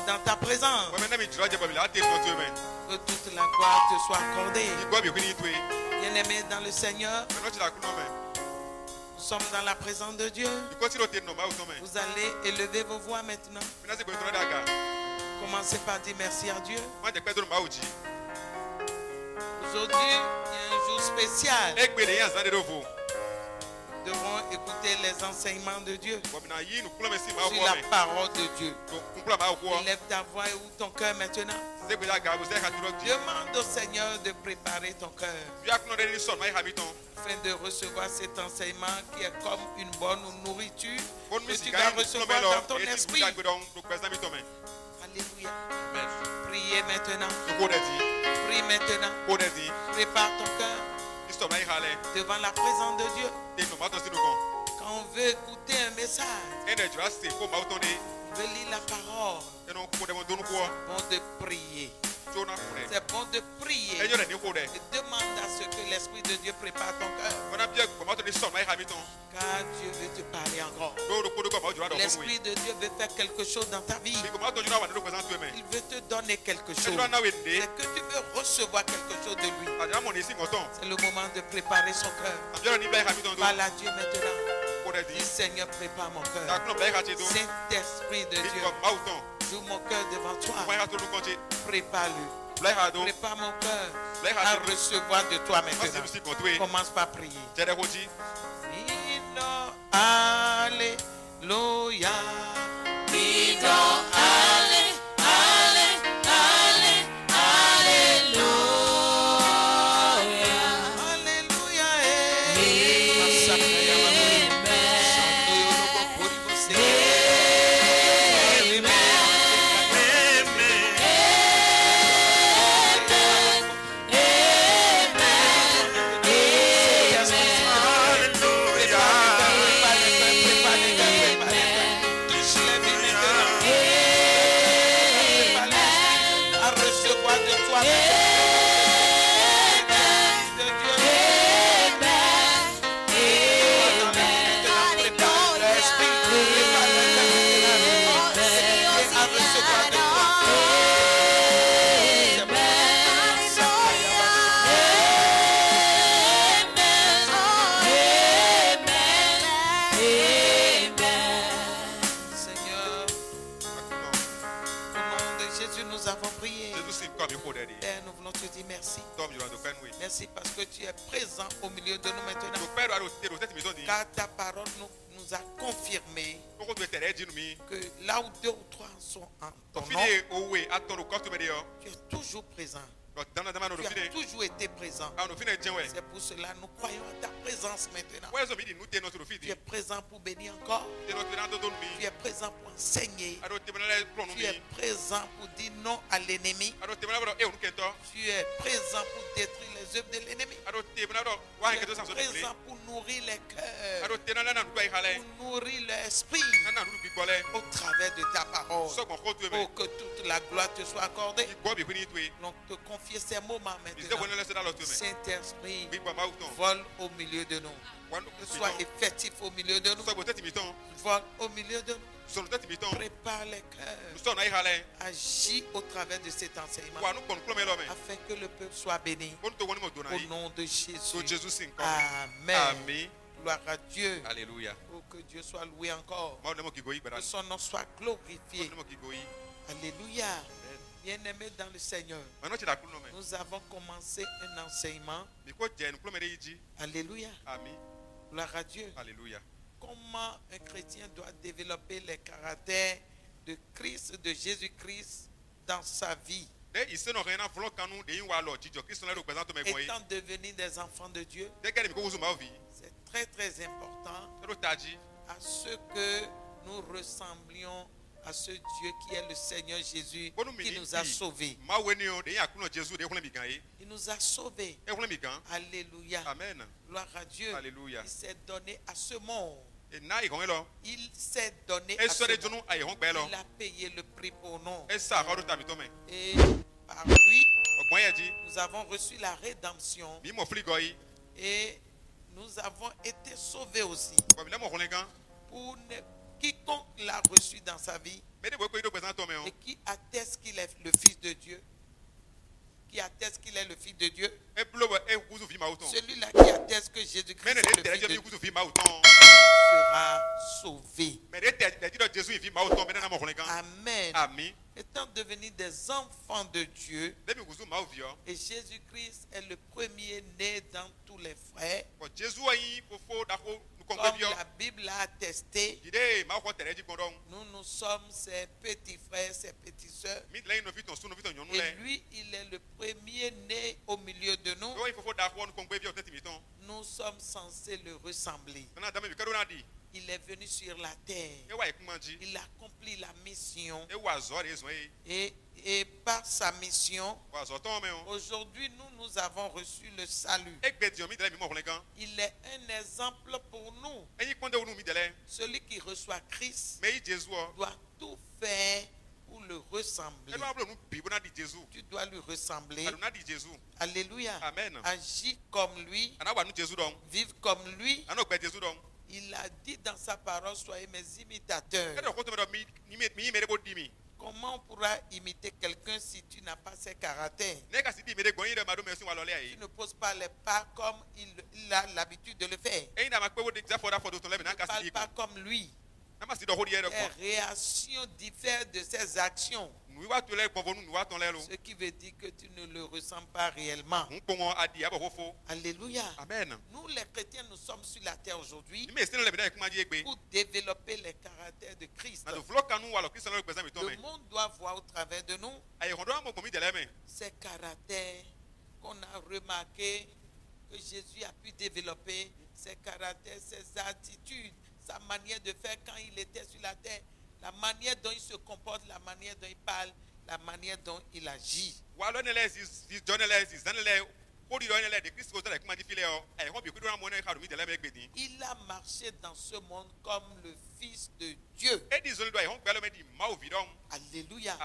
dans ta présence. Que toute la gloire te soit accordée. Bien-aimés dans le Seigneur, nous sommes dans la présence de Dieu. Vous allez élever vos voix maintenant. Commencez par dire merci à Dieu. Aujourd'hui, il y a un jour spécial. Nous devons écouter les enseignements de Dieu sur la parole de Dieu. Élève ta voix et ouvre ton cœur maintenant. Demande au Seigneur de préparer ton cœur afin de recevoir cet enseignement qui est comme une bonne nourriture que tu vas recevoir dans ton esprit. Alléluia. Priez maintenant. Prie maintenant. Prépare ton cœur devant la présence de Dieu. Quand on veut écouter un message, on veut lire la parole, c'est bon de prier. C'est bon de prier et demande à ce que l'Esprit de Dieu prépare ton cœur. Car Dieu veut te parler encore. L'Esprit de Dieu veut faire quelque chose dans ta vie. Il veut te donner quelque chose. C'est que tu veux recevoir quelque chose de lui. C'est le moment de préparer son cœur. Parle à Dieu maintenant. Dis Seigneur, prépare mon cœur. Saint-Esprit de Dieu, j'ouvre mon cœur devant toi. Prépare-le. Prépare mon cœur à recevoir de toi maintenant. Commence par prier. Alléluia. Merci parce que tu es présent au milieu de nous maintenant. Car ta parole nous a confirmé que là où 2 ou 3 sont en ton nom, tu es toujours présent. Tu as toujours été présent. C'est pour cela que nous croyons à ta présence maintenant. Tu es présent pour bénir encore. Tu es présent pour enseigner. Tu es présent pour dire non à l'ennemi. Tu es présent pour détruire les œuvres de l'ennemi. Tu es présent pour nourrir les cœurs, pour nourrir l'esprit au travers de ta parole. Pour que toute la gloire te soit accordée. Donc te confier ces moments maintenant. Saint-Esprit, vole au milieu de nous. Sois effectif au milieu de nous. Vole au milieu de nous. Prépare les cœurs. Agis au travers de cet enseignement afin que le peuple soit béni. Au nom de Jésus. Amen. Gloire à Dieu. Alléluia. Pour que Dieu soit loué encore. Que son nom soit glorifié. Alléluia. Bien-aimés dans le Seigneur, nous avons commencé un enseignement. Alléluia. Gloire à Dieu. Alléluia. Comment un chrétien doit développer les caractères de Christ, de Jésus-Christ dans sa vie. Étant devenus des enfants de Dieu, c'est très très important à ce que nous ressemblions à ce Dieu qui est le Seigneur Jésus, qui nous a sauvés. Il nous a sauvés. Alléluia. Amen. Gloire à Dieu. Alléluia. Il s'est donné à ce monde. Il s'est donné à ce monde. Il a payé le prix pour nous. Et par lui, nous avons reçu la rédemption. Et nous avons été sauvés aussi. Pour quiconque l'a reçu dans sa vie, Et qui atteste qu'il est le Fils de Dieu. Qui atteste qu'il est le Fils de Dieu. Celui-là qui atteste que Jésus-Christ est le Fils de Dieu sera sauvé. Amen. Étant devenus des enfants de Dieu, et Jésus-Christ est le premier né dans tous les frères, comme la Bible l'a attesté, nous sommes ses petits frères, ses petites sœurs. Et lui, il est le premier né au milieu de nous. Nous sommes censés le ressembler. Il est venu sur la terre. Il accomplit la mission. Et par sa mission, aujourd'hui, nous avons reçu le salut. Il est un exemple pour nous. Celui qui reçoit Christ doit tout faire pour le ressembler. Tu dois lui ressembler. Alléluia. Amen. Agir comme lui. Vivre comme lui. Il a dit dans sa parole, soyez mes imitateurs. Comment on pourra imiter quelqu'un si tu n'as pas ses caractères? Tu ne poses pas les pas comme il a l'habitude de le faire. Tu ne parles pas comme lui. Les réactions diffèrent de ses actions. Ce qui veut dire que tu ne le ressens pas réellement. Alléluia. Amen. Nous les chrétiens, nous sommes sur la terre aujourd'hui pour développer les caractères de Christ. Le monde doit voir au travers de nous ces caractères qu'on a remarqué que Jésus a pu développer, ces caractères, ces attitudes, sa manière de faire quand il était sur la terre, la manière dont il se comporte, la manière dont il parle, la manière dont il agit. Il a marché dans ce monde comme le Fils de Dieu. Alléluia.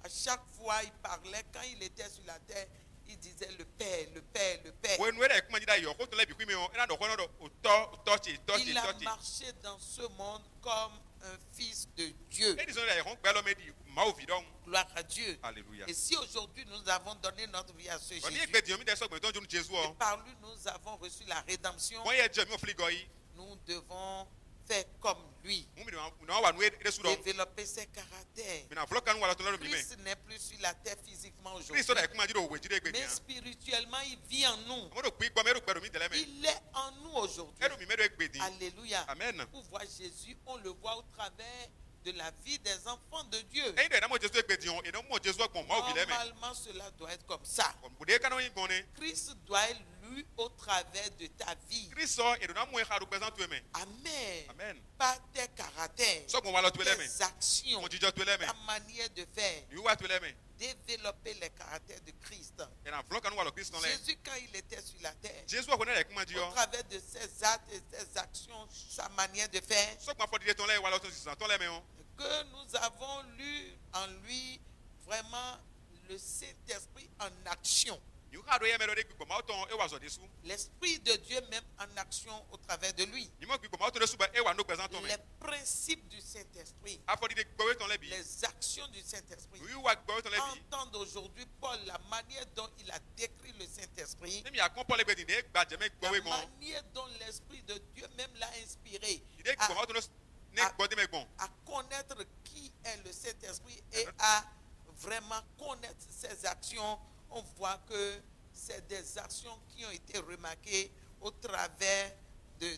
À chaque fois, il parlait, quand il était sur la terre, il disait le Père, le Père, le Père. Il a marché dans ce monde comme un fils de Dieu. Gloire à Dieu. Alléluia. Et si aujourd'hui nous avons donné notre vie à ce Jésus, et par lui nous avons reçu la rédemption, nous devons faire comme lui, développer ses caractères. Christ n'est plus sur la terre physiquement aujourd'hui, mais spirituellement il vit en nous. Il est en nous aujourd'hui. Alléluia. Amen. Pour voir Jésus, on le voit au travers de la vie des enfants de Dieu. Normalement, cela doit être comme ça. Christ doit être lu au travers de ta vie. Amen. Amen. Par tes caractères, tes actions, ta manière de faire. Développer les caractères de Christ. Jésus, quand il était sur la terre, au travers de ses actes et ses actions, sa manière de faire, que nous avons lu en lui vraiment le Saint-Esprit en action. L'Esprit de Dieu même en action au travers de lui. Les principes du Saint-Esprit, les actions du Saint-Esprit. Entendre aujourd'hui Paul, la manière dont il a décrit le Saint-Esprit, la manière dont l'Esprit de Dieu même l'a inspiré à connaître qui est le Saint-Esprit et à vraiment connaître ses actions. On voit que c'est des actions qui ont été remarquées au travers de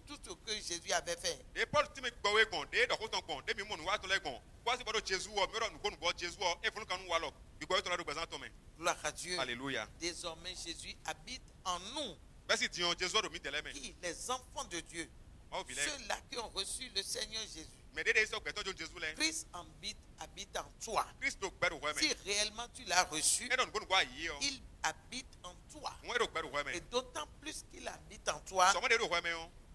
tout ce que Jésus avait fait. Gloire à Dieu. Alléluia. Désormais, Jésus habite en nous. Qui? Les enfants de Dieu. Ceux-là qui ont reçu le Seigneur Jésus. Christ habite en toi. Si réellement tu l'as reçu, il habite en toi. Et d'autant plus qu'il habite en toi,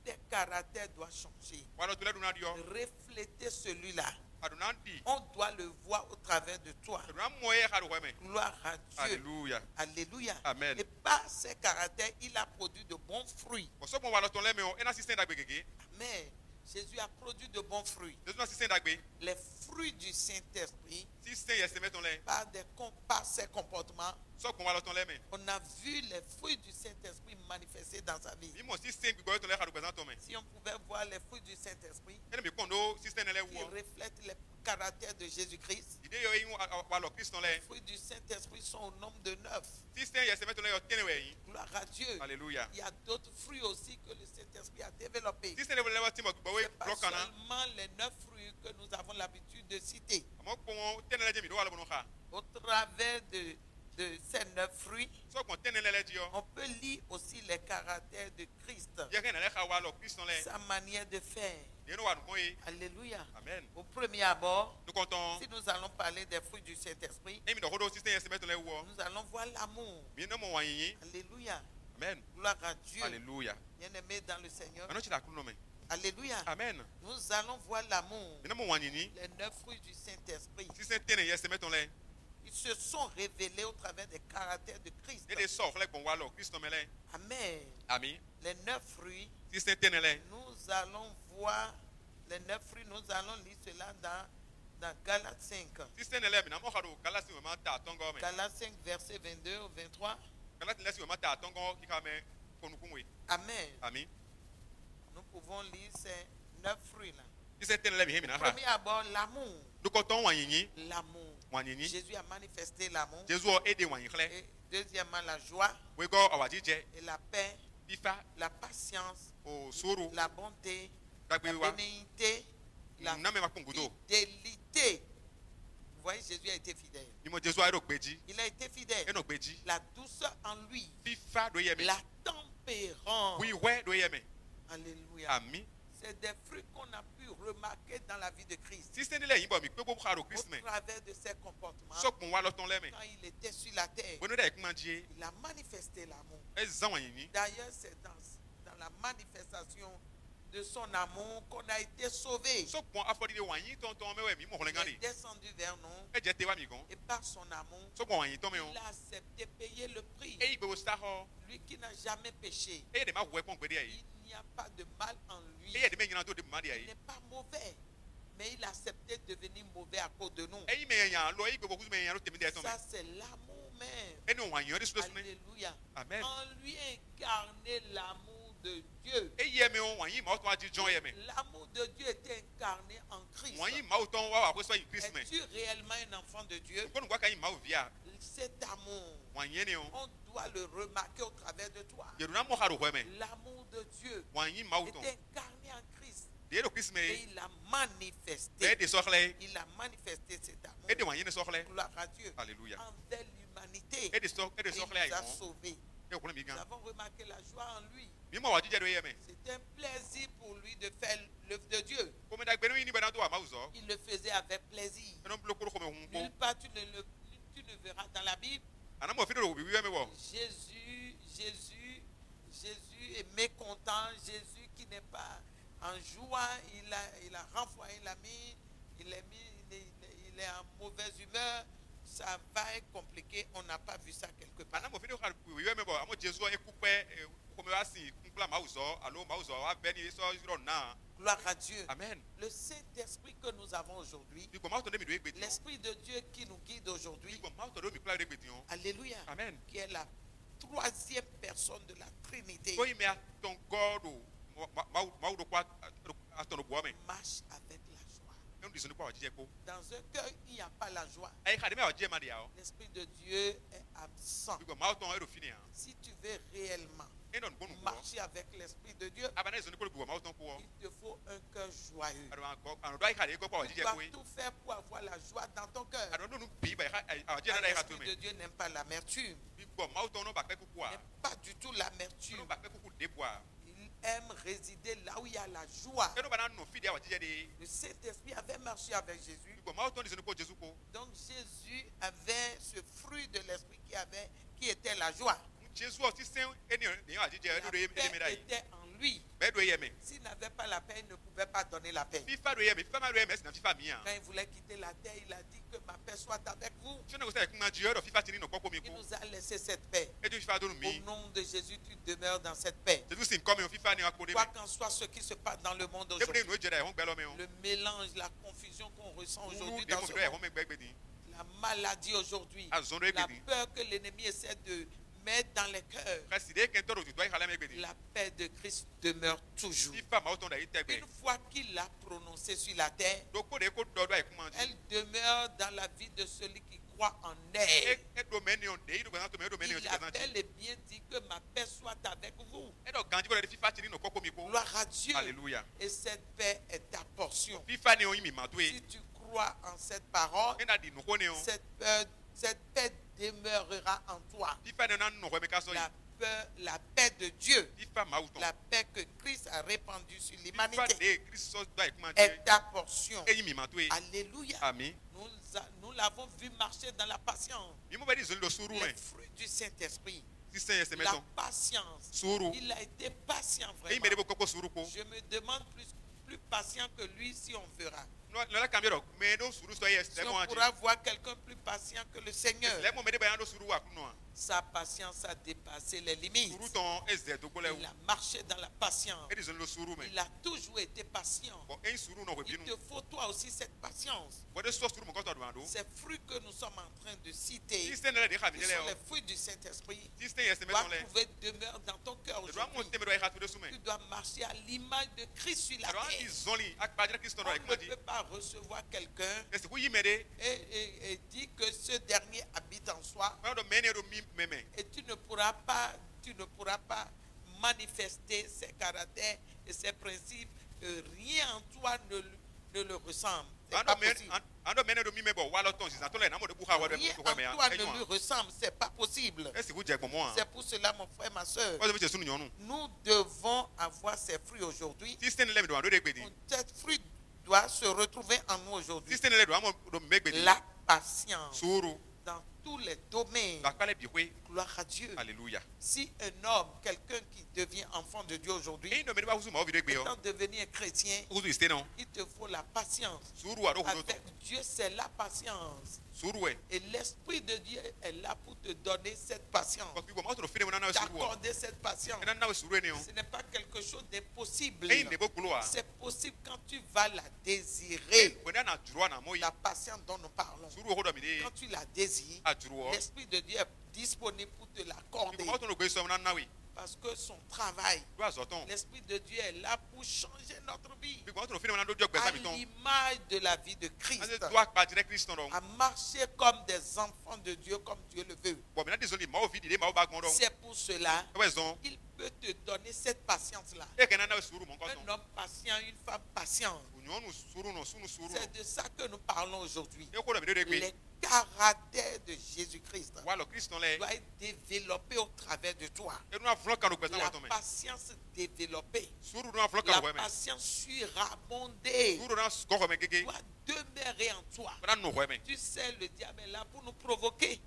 tes caractères doivent changer. Refléter celui-là. On doit le voir au travers de toi. Gloire à Dieu. Alléluia. Alléluia. Amen. Et par ses caractères, il a produit de bons fruits. Amen. Jésus a produit de bons fruits. Les fruits du Saint-Esprit, par ses comportements, on a vu les fruits du Saint-Esprit manifestés dans sa vie. Si on pouvait voir les fruits du Saint-Esprit qui reflètent le caractère de Jésus-Christ, les fruits du Saint-Esprit sont au nombre de 9. Gloire à Dieu. Alléluia. Il y a d'autres fruits aussi que le Saint-Esprit a développés. Ce n'est pas seulement les 9 fruits que nous avons l'habitude de citer. Au travers de ces 9 fruits, on peut lire aussi les caractères de Christ, sa manière de faire. Alléluia. Amen. Au premier abord, si nous allons parler des fruits du Saint-Esprit, nous allons voir l'amour. Alléluia. Amen. Gloire à Dieu. Alléluia. Bien-aimé dans le Seigneur. Alléluia. Amen. Nous allons voir l'amour. Les 9 fruits du Saint-Esprit. Ils se sont révélés au travers des caractères de Christ. Amen. Amen. Les 9 fruits, nous allons voir les 9 fruits, nous allons lire cela dans Galates 5. Galates 5, verset 22 au 23. Amen. Amen. Nous pouvons lire ces 9 fruits-là. Premier abord, l'amour. L'amour. Jésus a manifesté l'amour. Et deuxièmement, la joie et la paix, la patience, la bonté, la bénignité, la fidélité. Vous voyez, Jésus a été fidèle. Il a été fidèle. La douceur en lui. La tempérance. Alléluia. Amen. C'est des fruits qu'on a pu remarquer dans la vie de Christ. Au travers de ses comportements, quand il était sur la terre, il a manifesté l'amour. D'ailleurs, c'est dans la manifestation de son amour qu'on a été sauvé. Il est descendu vers nous et par son amour, il a accepté payer le prix. Lui qui n'a jamais péché, il n'y a pas de mal en lui. Il n'est pas mauvais, mais il a accepté de devenir mauvais à cause de nous. Ça, c'est l'amour même. Alléluia. Amen. En lui incarner l'amour de Dieu. L'amour de Dieu était incarné en Christ. Es-tu réellement un enfant de Dieu? Cet amour, on doit le remarquer au travers de toi. L'amour de Dieu est incarné en Christ. Et il a manifesté. Il a manifesté cet amour. Gloire à Dieu. Alléluia. Envers l'humanité. Et il nous a sauvés. Nous avons remarqué la joie en lui. C'est un plaisir pour lui de faire l'œuvre de Dieu. Il le faisait avec plaisir. Nulle part tu ne verras dans la Bible Jésus est mécontent, Jésus qui n'est pas en joie, il a renvoyé l'ami, il est en mauvaise humeur, ça va être compliqué, on n'a pas vu ça quelque part. Gloire à Dieu. Amen. Le Saint-Esprit que nous avons aujourd'hui, l'Esprit de Dieu qui nous guide aujourd'hui, alléluia, Amen. qui est la troisième personne de la Trinité, marche avec la joie. Dans un cœur, il n'y a pas la joie. L'Esprit de Dieu est absent. Si tu veux réellement marcher avec l'Esprit de Dieu, il te faut un cœur joyeux. Tu dois tout faire pour avoir la joie dans ton cœur. L'Esprit de Dieu n'aime pas l'amertume. Il n'aime pas du tout l'amertume. Il aime résider là où il y a la joie. Le Saint-Esprit avait marché avec Jésus. Donc Jésus avait ce fruit de l'Esprit qui était la joie. La paix était en lui. S'il n'avait pas la paix, il ne pouvait pas donner la paix. Quand il voulait quitter la terre, il a dit que ma paix soit soit avec vous. Il nous a laissé cette paix. Au nom de Jésus, tu demeures dans cette paix. Quoi qu'en soit ce qui se passe dans le monde aujourd'hui, le mélange, la confusion qu'on ressent aujourd'hui dans ce monde, la maladie aujourd'hui, la peur que l'ennemi essaie de mettre dans les cœurs, la paix de Christ demeure toujours. Une fois qu'il l'a prononcé sur la terre, elle demeure dans la vie de celui qui croit en elle. Il a bel et bien dit que ma paix soit avec vous. Gloire à Dieu. Alléluia. Et cette paix est ta portion. Si tu crois en cette parole, cette paix demeurera en toi. La paix de Dieu, la paix que Christ a répandue sur l'humanité est ta portion. Alléluia. Amen. Nous l'avons vu marcher dans la patience. Les fruits du Saint-Esprit. La patience. Il a été patient vraiment. Je me demande plus patient que lui si on verra. Si on pourra voir quelqu'un plus patient que le Seigneur. Sa patience a dépassé les limites. Il a marché dans la patience. Il a toujours été patient. Il te faut toi aussi cette patience. Ces fruits que nous sommes en train de citer, qui sont les fruits du Saint-Esprit, doivent trouver demeure dans ton cœur aujourd'hui. Tu dois marcher à l'image de Christ sur la terre. On ne peut pas recevoir quelqu'un et dire que ce dernier habite en soi. Et tu ne pourras pas manifester ses caractères et ses principes. Rien en toi ne le ressemble. C'est pas possible. Rien en toi ne lui ressemble. C'est pas possible. C'est pour cela, mon frère, ma soeur, nous devons avoir ces fruits aujourd'hui. Cet fruit doit se retrouver en nous aujourd'hui. La patience. Dans tous les domaines. Gloire à Dieu. Alléluia. Si un homme, quelqu'un qui devient enfant de Dieu aujourd'hui, étant devenu un chrétien, il te faut la patience. Avec Dieu, c'est la patience. Et l'Esprit de Dieu est là pour te donner cette patience. T'accorder cette patience. Ce n'est pas quelque chose d'impossible. C'est possible quand tu vas la désirer. La patience dont nous parlons. Quand tu la désires, l'Esprit de Dieu est disponible pour te l'accorder. Parce que son travail, l'Esprit de Dieu est là pour changer notre vie à l'image de la vie de Christ, à marcher comme des enfants de Dieu, comme Dieu le veut. C'est pour cela qu'il peut te donner cette patience-là. Un homme patient, une femme patiente. C'est de ça que nous parlons aujourd'hui. Les caractères de Jésus-Christ doit être développé au travers de toi. La patience développée, la patience surabondée doit demeurer en toi. Tu sais, le diable est là pour nous provoquer.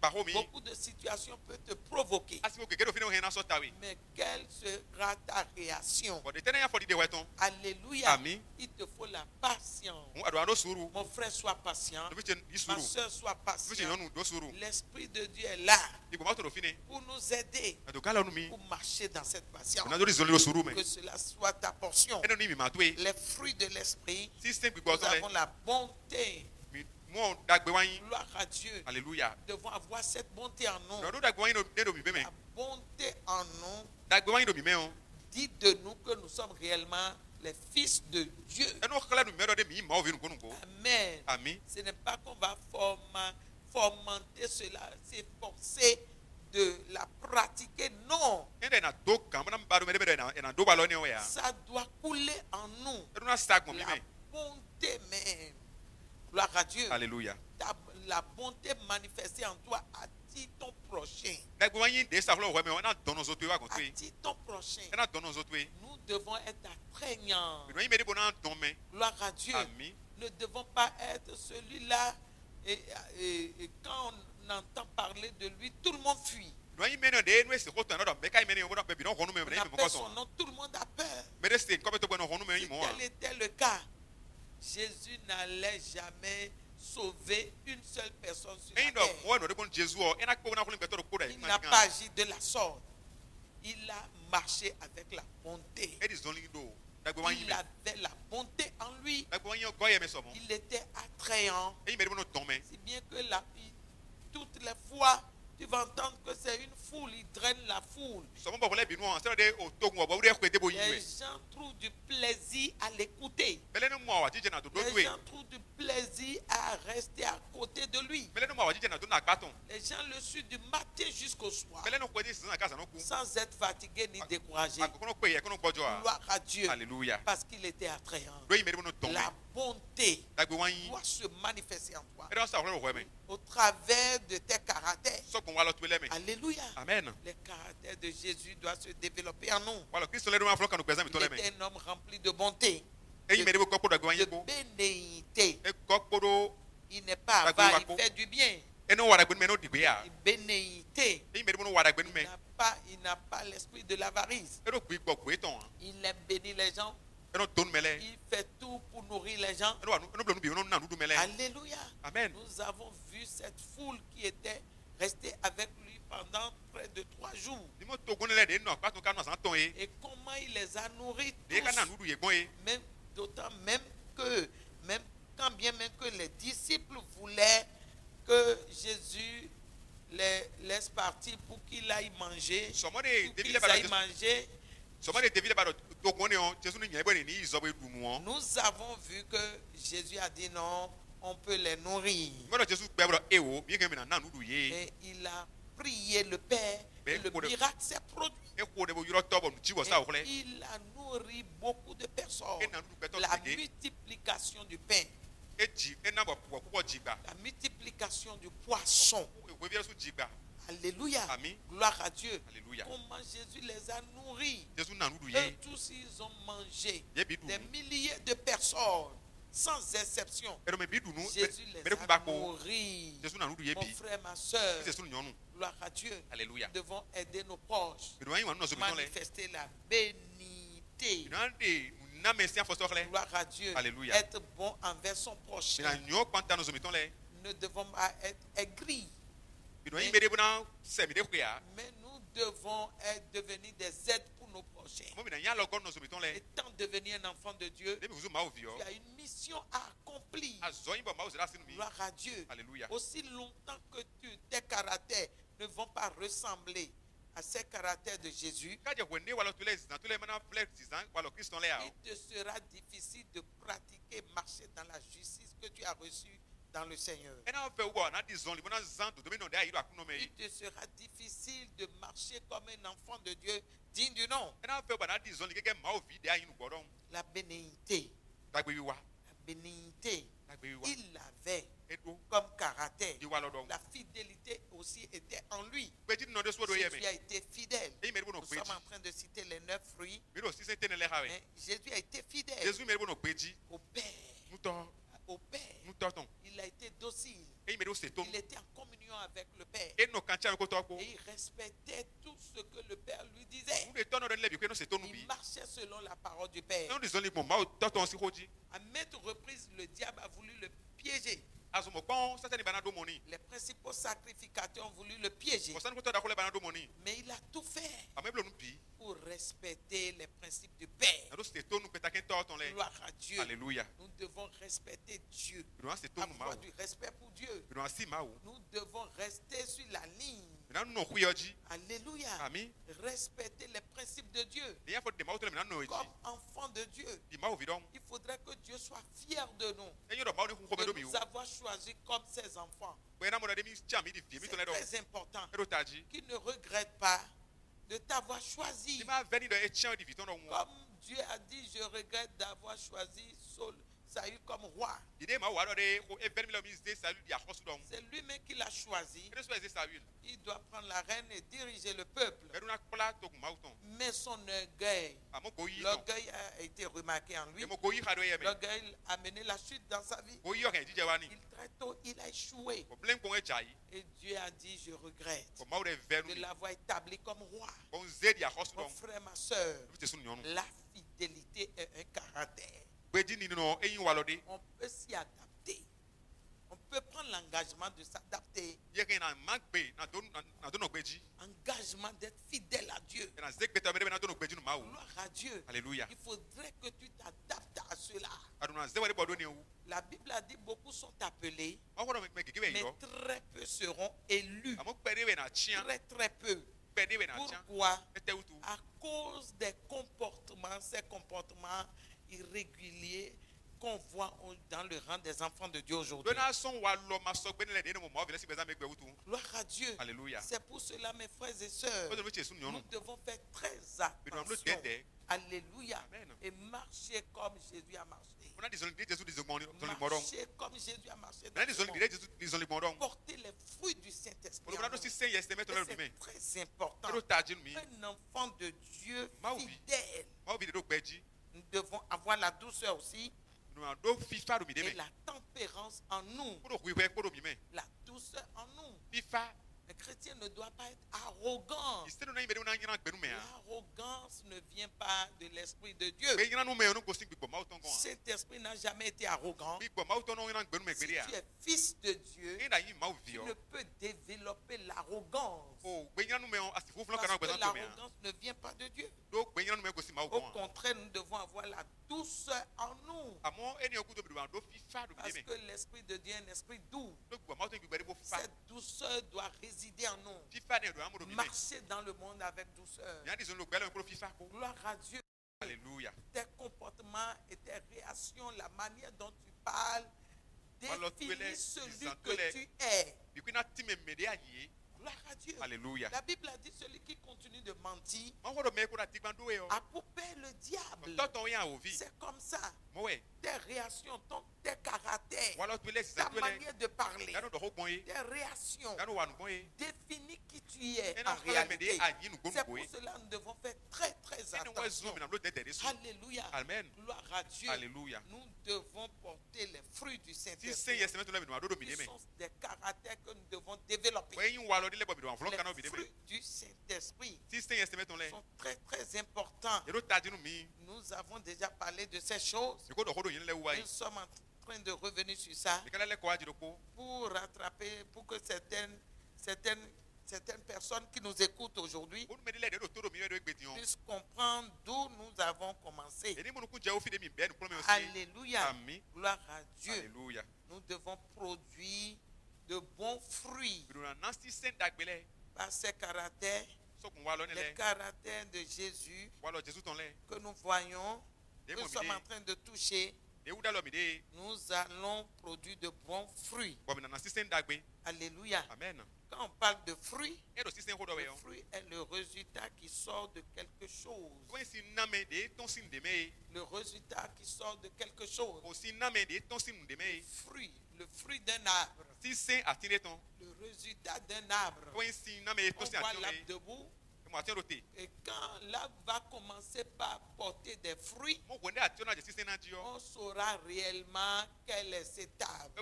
Beaucoup de situations peuvent te provoquer. Mais quelle sera ta réaction? Alléluia. Amen. Il te faut la patience. Mon frère, sois patient. Ma soeur, sois patient. L'Esprit de Dieu est là pour nous aider, pour marcher dans cette patience. Que cela soit ta portion. Les fruits de l'Esprit, nous avons la bonté. Gloire à Dieu. Alléluia. Nous devons avoir cette bonté en nous. La bonté en nous dit de nous que nous sommes réellement les fils de Dieu. Amen. Amen. Ce n'est pas qu'on va fomenter cela, s'efforcer de la pratiquer. Non. Ça doit couler en nous. La bonté même. Gloire à Dieu. Alléluia. La bonté manifestée en toi attire ton prochain. Attire ton prochain. Nous devons être attrayants. Gloire à Dieu. Amen. Nous ne devons pas être celui-là et quand on entend parler de lui, tout le monde fuit. On appelle son nom, tout le monde a peur. Si tel était le cas, Jésus n'allait jamais sauvé une seule personne sur la terre. Il n'a pas agi de la sorte. Il a marché avec la bonté. Il avait la bonté en lui. Il était attrayant. Si bien que toutes les fois, tu vas entendre que c'est une foule, il draine la foule. Les gens trouvent du plaisir à l'écouter. Les gens trouvent du plaisir à rester à côté de lui. Les gens le suivent du matin jusqu'au soir, sans être fatigués ni découragés. Gloire à Dieu. Alléluia. Parce qu'il était attrayant. La bonté doit se manifester en toi au travers de tes caractères. Alléluia. Amen. Les caractères de Jésus doivent se développer en nous. Il était un homme rempli de bonté, de bénéité. Il n'est pas avare, il fait du bien. Bénéité. Il n'a pas l'esprit de l'avarice. Il aime bénir les gens. Il fait tout pour nourrir les gens. Alléluia. Amen. Nous avons vu cette foule qui était restée avec lui pendant près de 3 jours. Et comment il les a nourris tous. Même d'autant quand bien même que les disciples voulaient que Jésus les laisse partir pour qu'il aille manger. Nous avons vu que Jésus a dit non, on peut les nourrir. Et il a prié le Père et le miracle s'est produit. Et il a nourri beaucoup de personnes. La multiplication du pain, la multiplication du poisson. Alléluia. Gloire à Dieu. Alléluia. Comment Jésus les a nourris. Et eux tous ils ont mangé. Des milliers de personnes, sans exception. Jésus les a nourris. Mon frère, ma soeur, gloire à Dieu. Alléluia. Nous devons aider nos proches, manifester la bénité. Gloire à Dieu. Alléluia. Être bon envers son prochain. Nous ne devons pas être aigris. Mais nous devons devenir des aides pour nos prochains. Étant devenu un enfant de Dieu, tu as une mission à accomplir. Gloire à Dieu. Alléluia. Aussi longtemps que tes caractères ne vont pas ressembler à ces caractères de Jésus, il te sera difficile de pratiquer, marcher dans la justice que tu as reçue dans le Seigneur. Il te sera difficile de marcher comme un enfant de Dieu digne du nom. La bénéité. La bénéité. Il l'avait comme caractère. La fidélité aussi était en lui. Jésus a été fidèle. Nous sommes en train de citer les 9 fruits. Mais Jésus a été fidèle au Père. Au Père. Il a été docile. Il était en communion avec le Père. Et il respectait tout ce que le Père lui disait. Il marchait selon la parole du Père. À maintes reprises, le diable a voulu le piéger. Les principaux sacrificateurs ont voulu le piéger. Mais il a tout fait pour respecter les principes du Père. Gloire à Dieu. Alléluia. Nous devons respecter Dieu. Avoir du respect pour Dieu. Nous devons rester sur la ligne. Alléluia. Amen. Respecter les principes de Dieu. Comme enfants de Dieu, il faudrait que Dieu soit fier de nous. De nous avoir choisis comme ses enfants. C'est très important qu'il ne regrette pas de t'avoir choisi. Comme Dieu a dit, je regrette d'avoir choisi Saül comme roi. C'est lui-même qui l'a choisi. Il doit prendre la reine et diriger le peuple. Mais son orgueil, l'orgueil a été remarqué en lui. L'orgueil a mené la chute dans sa vie. Très tôt, il a échoué. Et Dieu a dit, je regrette de l'avoir établi comme roi. Mon frère, ma soeur, la fidélité est un caractère. On peut s'y adapter. On peut engagement de s'adapter. Engagement d'être fidèle à Dieu. Gloire à Dieu. Alléluia. Il faudrait que tu t'adaptes à cela. La Bible a dit beaucoup sont appelés, mais très peu seront élus. Très très peu. Pourquoi? À cause des comportements, ces comportements irréguliers qu'on voit dans le rang des enfants de Dieu aujourd'hui. Gloire à Dieu. Alléluia. C'est pour cela, mes frères et sœurs, nous devons faire très attention. Alléluia. Amen. Et marcher comme Jésus a marché. Marcher comme Jésus a marché. Porter les fruits du Saint-Esprit. C'est très important. Un enfant de Dieu fidèle. Nous devons avoir la douceur aussi. Et la tempérance en nous. La douceur en nous. Le chrétien ne doit pas être arrogant. L'arrogance ne vient pas de l'Esprit de Dieu. Cet esprit n'a jamais été arrogant. Si tu es fils de Dieu, tu ne peux développer l'arrogance. Parce que l'arrogance ne vient pas de Dieu. Au contraire, nous devons avoir la douceur en nous. Parce que l'Esprit de Dieu est un esprit doux. Cette douceur doit résider en nous. Marcher dans le monde avec douceur. Gloire à Dieu. Alléluia. Tes comportements et tes réactions, la manière dont tu parles, définit celui que tu es. Gloire à Dieu. Alléluia. La Bible a dit celui qui continue de mentir a pour père le diable. C'est comme ça. Tes réactions, tes caractères, ta manière de parler, tes réactions définissent qui tu es en réalité. C'est pour cela que nous devons faire très très attention. Alléluia. Amen. Gloire à Dieu. Alléluia. Nous devons porter les fruits du Saint-Esprit. Ce sont des caractères que nous devons développer. Les fruits du Saint-Esprit sont très très importants. Nous avons déjà parlé de ces choses. Nous sommes en train de revenir sur ça pour rattraper, pour que certaines personnes qui nous écoutent aujourd'hui puissent comprendre d'où nous avons commencé. Alléluia. Gloire à Dieu. Alléluia. Nous devons produire de bons fruits par ces caractères, les caractères de Jésus que nous voyons, que nous sommes en train de toucher. Nous allons produire de bons fruits. Alléluia. Amen. Quand on parle de fruits, le fruit est le résultat qui sort de quelque chose. Le résultat qui sort de quelque chose. Le fruit d'un arbre. Le résultat d'un arbre. On voit l'arbre debout. Et quand l'arbre va commencer par porter des fruits, on saura réellement quel est cet arbre.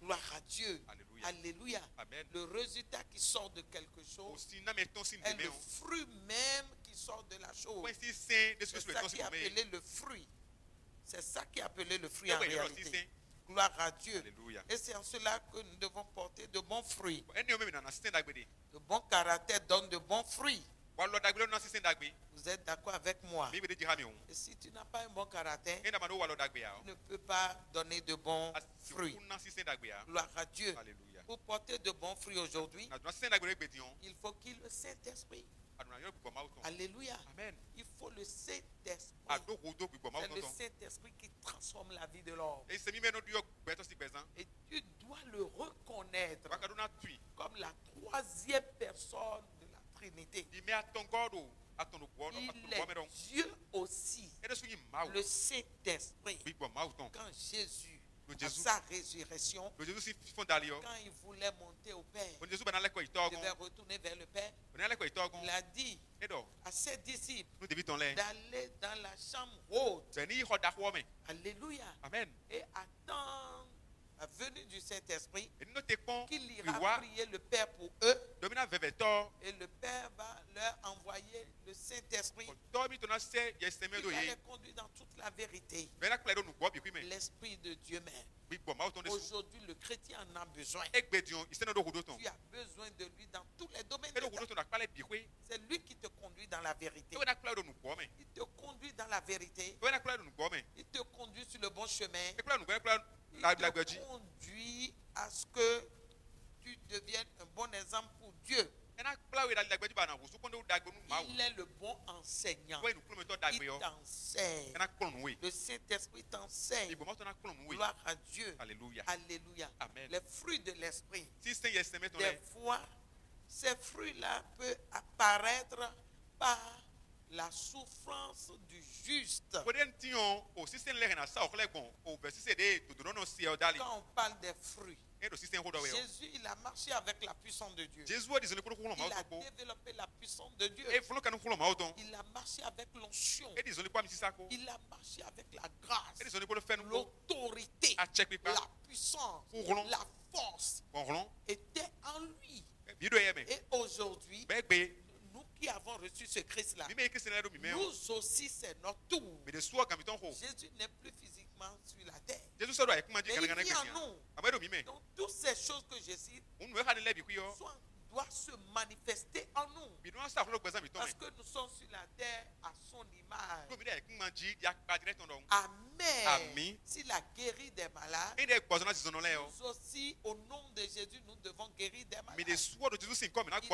Gloire à Dieu. Alléluia. Amen. Le résultat qui sort de quelque chose est le fruit même qui sort de la chose. C'est ça qui est appelé le fruit. C'est ça qui est appelé le fruit en réalité. Gloire à Dieu. Alléluia. Et c'est en cela que nous devons porter de bons fruits. De bons caractères donnent de bons fruits. Vous êtes d'accord avec moi? Et si tu n'as pas un bon caractère, tu ne peux pas donner de bons fruits. Gloire à Dieu. Alléluia. Pour porter de bons fruits aujourd'hui, il faut qu'il y ait le Saint-Esprit. Alléluia. Amen. Il faut le Saint-Esprit. C'est le Saint-Esprit qui transforme la vie de l'homme. Et tu dois le reconnaître comme la troisième personne de la Trinité. Il est Dieu aussi. Le Saint-Esprit. Quand Jésus, à sa résurrection, quand il voulait monter au Père, il devait retourner vers le Père. Il a dit à ses disciples d'aller dans la chambre haute. Alléluia. Amen. Et attendre la venue du Saint-Esprit, qu'il ira prier le Père pour eux. Et le Père va leur envoyer le Saint-Esprit qui va les conduire dans toute la vérité. L'Esprit de Dieu même. Aujourd'hui, le chrétien en a besoin. Tu as besoin de lui dans tous les domaines de ta vie. C'est lui qui te conduit dans la vérité. Il te conduit dans la vérité. Il te conduit sur le bon chemin. Il te conduit à ce que tu deviennes un bon exemple pour Dieu. Il est le bon enseignant. Il t'enseigne. Le Saint-Esprit t'enseigne. Gloire à Dieu. Alléluia. Alléluia. Amen. Les fruits de l'esprit. Des fois, ces fruits-là peuvent apparaître par la souffrance du juste. Quand on parle des fruits, Jésus, il a marché avec la puissance de Dieu. Il a développé la puissance de Dieu. Il a marché avec l'onction. Il a marché avec la grâce, l'autorité, la puissance, la force était en lui. Et aujourd'hui, nous qui avons reçu ce Christ-là, nous aussi c'est notre tour. Jésus n'est plus physiquement sur la terre. Mais il vit en nous. Donc toutes ces choses que je cite doivent se manifester en nous. Parce que nous sommes sur la terre à son image. Amen. S'il a guéri des malades, nous aussi, au nom de Jésus, nous devons guérir des malades. Il a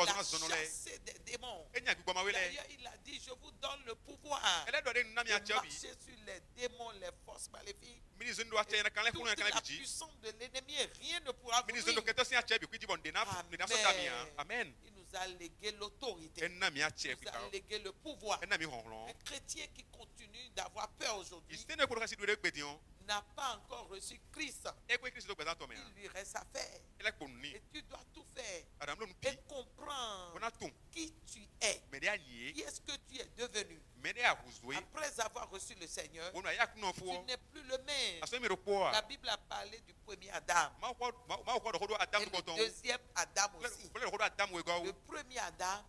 chassé des démons. D'ailleurs, il a dit, je vous donne le pouvoir de marcher sur les démons, les forces maléfiques. Toute la puissance de l'ennemi, rien ne pourra vous nuire. Amen. Il nous a légué l'autorité. Il nous a légué le pouvoir. Un chrétien qui continue d'avoir peur aujourd'hui n'a pas encore reçu Christ. Il lui reste à faire. Et tu dois tout faire. Et comprendre qui tu es. Qui est-ce que tu es devenu. Après avoir reçu le Seigneur, tu n'es plus le même. La Bible a parlé du premier Adam. Et le deuxième Adam aussi. Le premier Adam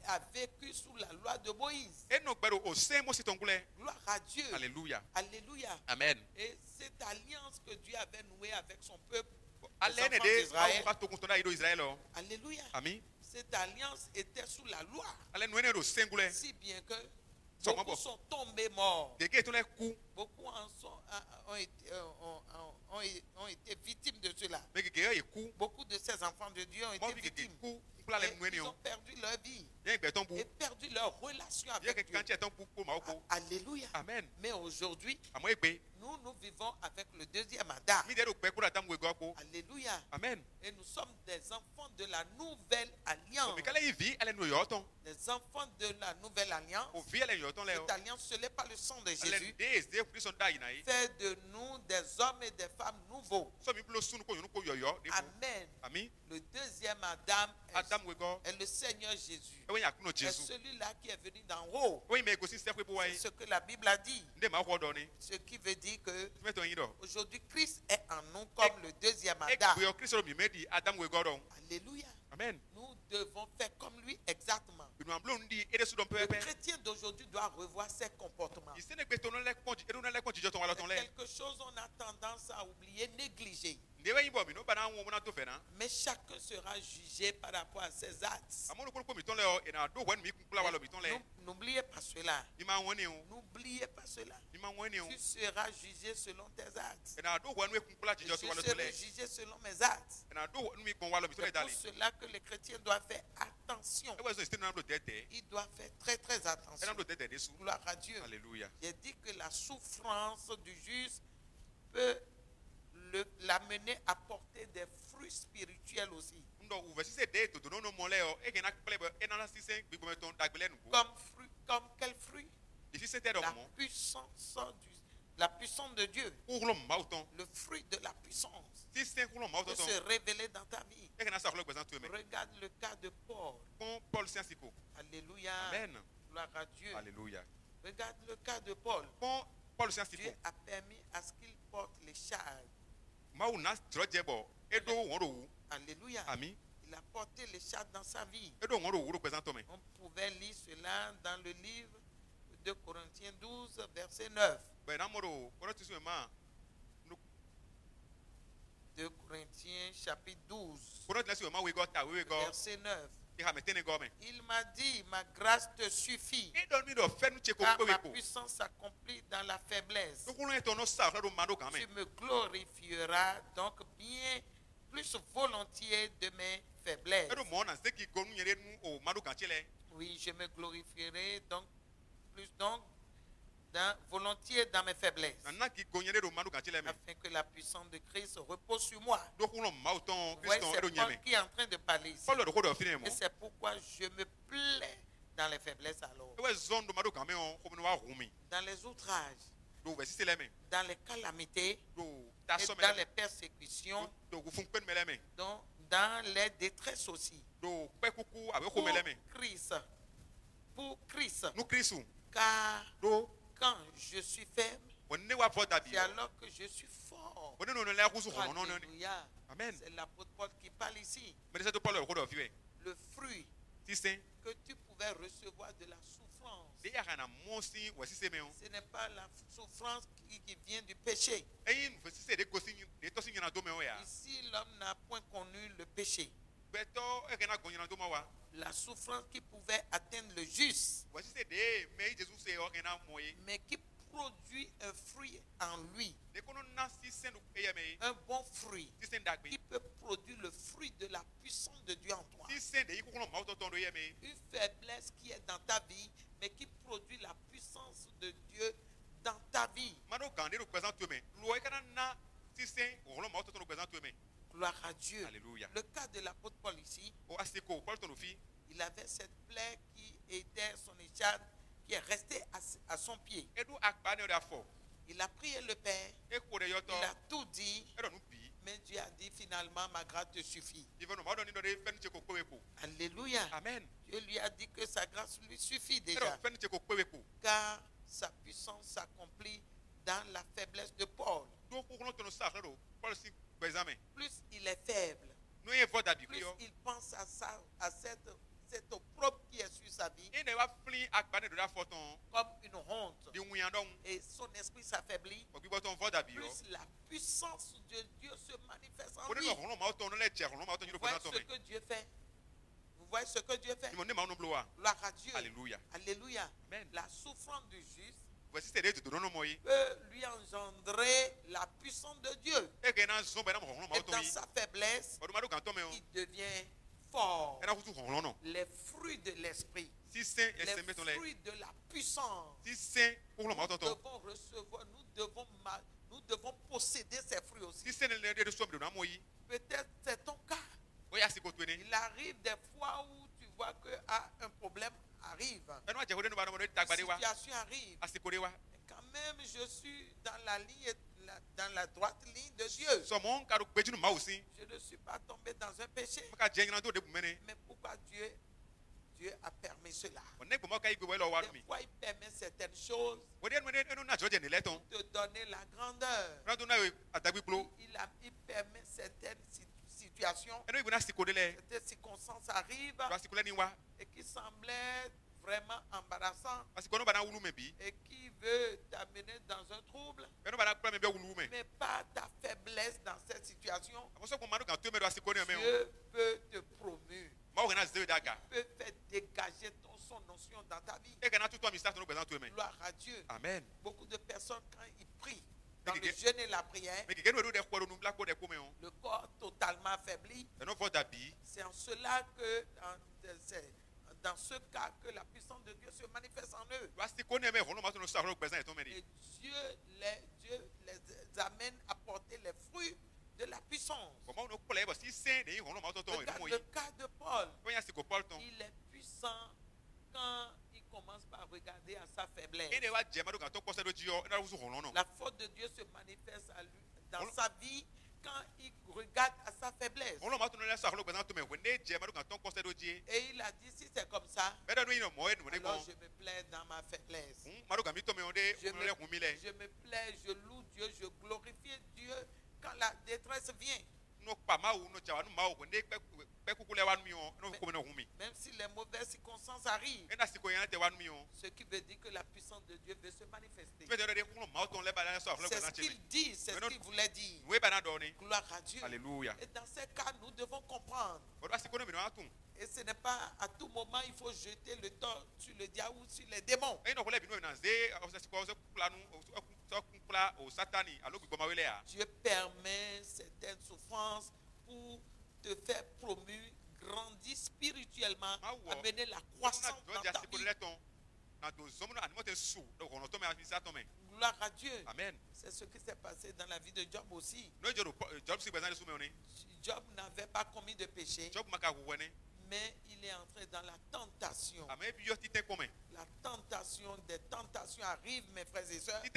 a vécu sous la loi de Moïse. Gloire à Dieu. Alléluia. Alléluia. Amen. Et cette alliance que Dieu avait nouée avec son peuple, Alléluia. Amen. Cette alliance était sous la loi. Si bien que beaucoup sont tombés morts. Beaucoup ont été victimes de cela. Beaucoup de ces enfants de Dieu ont été victimes. Ils ont perdu leur vie et perdu leur relation avec Dieu. Alléluia. Amen. Mais aujourd'hui, nous vivons avec le deuxième Adam. Alléluia. Amen. Et nous sommes des enfants de la nouvelle alliance. Des enfants de la nouvelle alliance. Cette alliance scellée par le sang de Jésus fait de nous des hommes et des femmes nouveaux. Amen. Le deuxième Adam est le Seigneur Jésus. C'est celui-là qui est venu d'en haut. C'est ce que la Bible a dit. Ce qui veut dire que aujourd'hui Christ est en nous comme le deuxième Adam. Alléluia. Amen. Nous devons faire comme lui exactement. Le chrétien d'aujourd'hui doit revoir ses comportements. C'est quelque chose on a tendance à oublier, négliger. Mais chacun sera jugé par rapport à ses actes. N'oubliez pas cela. N'oubliez pas cela. Tu seras jugé selon tes actes. Je serai jugé selon mes actes. C'est pour cela que les chrétiens doivent faire attention. Ils doivent faire très très attention. Gloire à Dieu. Alléluia. J'ai dit que la souffrance du juste peut l'amener à porter des fruits spirituels aussi. Comme quel fruit? La puissance de Dieu. Le fruit de la puissance peut se révéler dans ta vie. Regarde le cas de Paul. Alléluia. Amen. Gloire à Dieu. Alléluia. Regarde le cas de Paul. Dieu a permis à ce qu'il porte les charges. Alléluia. Amen. Il a porté les charges dans sa vie. On pouvait lire cela dans le livre de Corinthiens 12, verset 9. chapitre 12, verset 9. Il m'a dit, ma grâce te suffit, car ma puissance s'accomplit dans la faiblesse. Tu me glorifieras donc bien plus volontiers de mes faiblesses. Oui, je me glorifierai donc plus volontiers dans mes faiblesses, afin que la puissance de Christ repose sur moi. Vous voyez, c'est Paul qui est en train de parler ici. Et c'est pourquoi je me plais dans les faiblesses alors. Dans les outrages, dans les calamités, et dans les persécutions, dans les détresses aussi. Pour Christ. Car quand je suis faible, c'est alors que je suis fort. Alléluia. C'est l'apôtre Paul qui parle ici. Le fruit que tu pouvais recevoir de la souffrance, ce n'est pas la souffrance qui vient du péché. Ici, l'homme n'a point connu le péché. La souffrance qui pouvait atteindre le juste, mais qui produit un fruit en lui, un bon fruit qui peut produire le fruit de la puissance de Dieu en toi. Une faiblesse qui est dans ta vie, mais qui produit la puissance de Dieu dans ta vie. Gloire à Dieu. Alléluia. Le cas de l'apôtre Paul ici, il avait cette plaie qui était son écharpe, qui est restée à son pied. Il a prié le Père, il a tout dit, mais Dieu a dit finalement, ma grâce te suffit. Alléluia. Amen. Dieu lui a dit que sa grâce lui suffit déjà, car sa puissance s'accomplit dans la faiblesse de Paul. Plus il est faible, plus il pense à cette opprobre qui est sur sa vie comme une honte, et son esprit s'affaiblit, plus la puissance de Dieu se manifeste en lui. Vous voyez ce que Dieu fait? Vous voyez ce que Dieu fait? Gloire à Dieu. Alléluia. Alléluia. La souffrance du juste peut lui engendrer la puissance de Dieu. Et dans sa faiblesse, il devient fort. Les fruits de l'esprit, les fruits de la puissance, nous devons recevoir, nous devons posséder ces fruits aussi. Peut-être c'est ton cas. Il arrive des fois où tu vois que un problème arrive, une situation arrive, et quand même je suis dans la droite ligne de Dieu. Je ne suis pas tombé dans un péché. Mais pourquoi Dieu a permis cela? Des fois il permet certaines choses pour te donner la grandeur. Il permet certaines situations, certaines circonstances arrivent et qui semblaient vraiment embarrassant et qui veut t'amener dans un trouble, mais pas ta faiblesse dans cette situation. Dieu peut te promouvoir. Il peut faire dégager son notion dans ta vie. Gloire à Dieu. Amen. Beaucoup de personnes, quand ils prient dans le jeûne et la prière, le corps totalement affaibli. C'est en cela que dans ce cas que la puissance de Dieu se manifeste en eux. Et Dieu les amène à porter les fruits de la puissance. Le cas de Paul, il est puissant quand il commence par regarder à sa faiblesse. La faute de Dieu se manifeste à lui, dans sa vie, quand il regarde à sa faiblesse. Et il a dit, si c'est comme ça, alors je me plais dans ma faiblesse. Je me plais, je loue Dieu, je glorifie Dieu quand la détresse vient. Même si les mauvaises circonstances arrivent, ce qui veut dire que la puissance de Dieu veut se manifester. C'est ce qu'il dit, c'est ce qu'il voulait dire. Gloire à Dieu. Alléluia. Et dans ces cas, nous devons comprendre. Et ce n'est pas à tout moment il faut jeter le tort sur le diable ou sur les démons. Dieu permet certaines souffrances pour te faire promu, grandir spirituellement, amener la croissance dans ta vie. Gloire à Dieu. Amen. C'est ce qui s'est passé dans la vie de Job aussi. Job n'avait pas commis de péché, mais il est entré dans la tentation. La tentation, des tentations arrivent, mes frères et sœurs. Des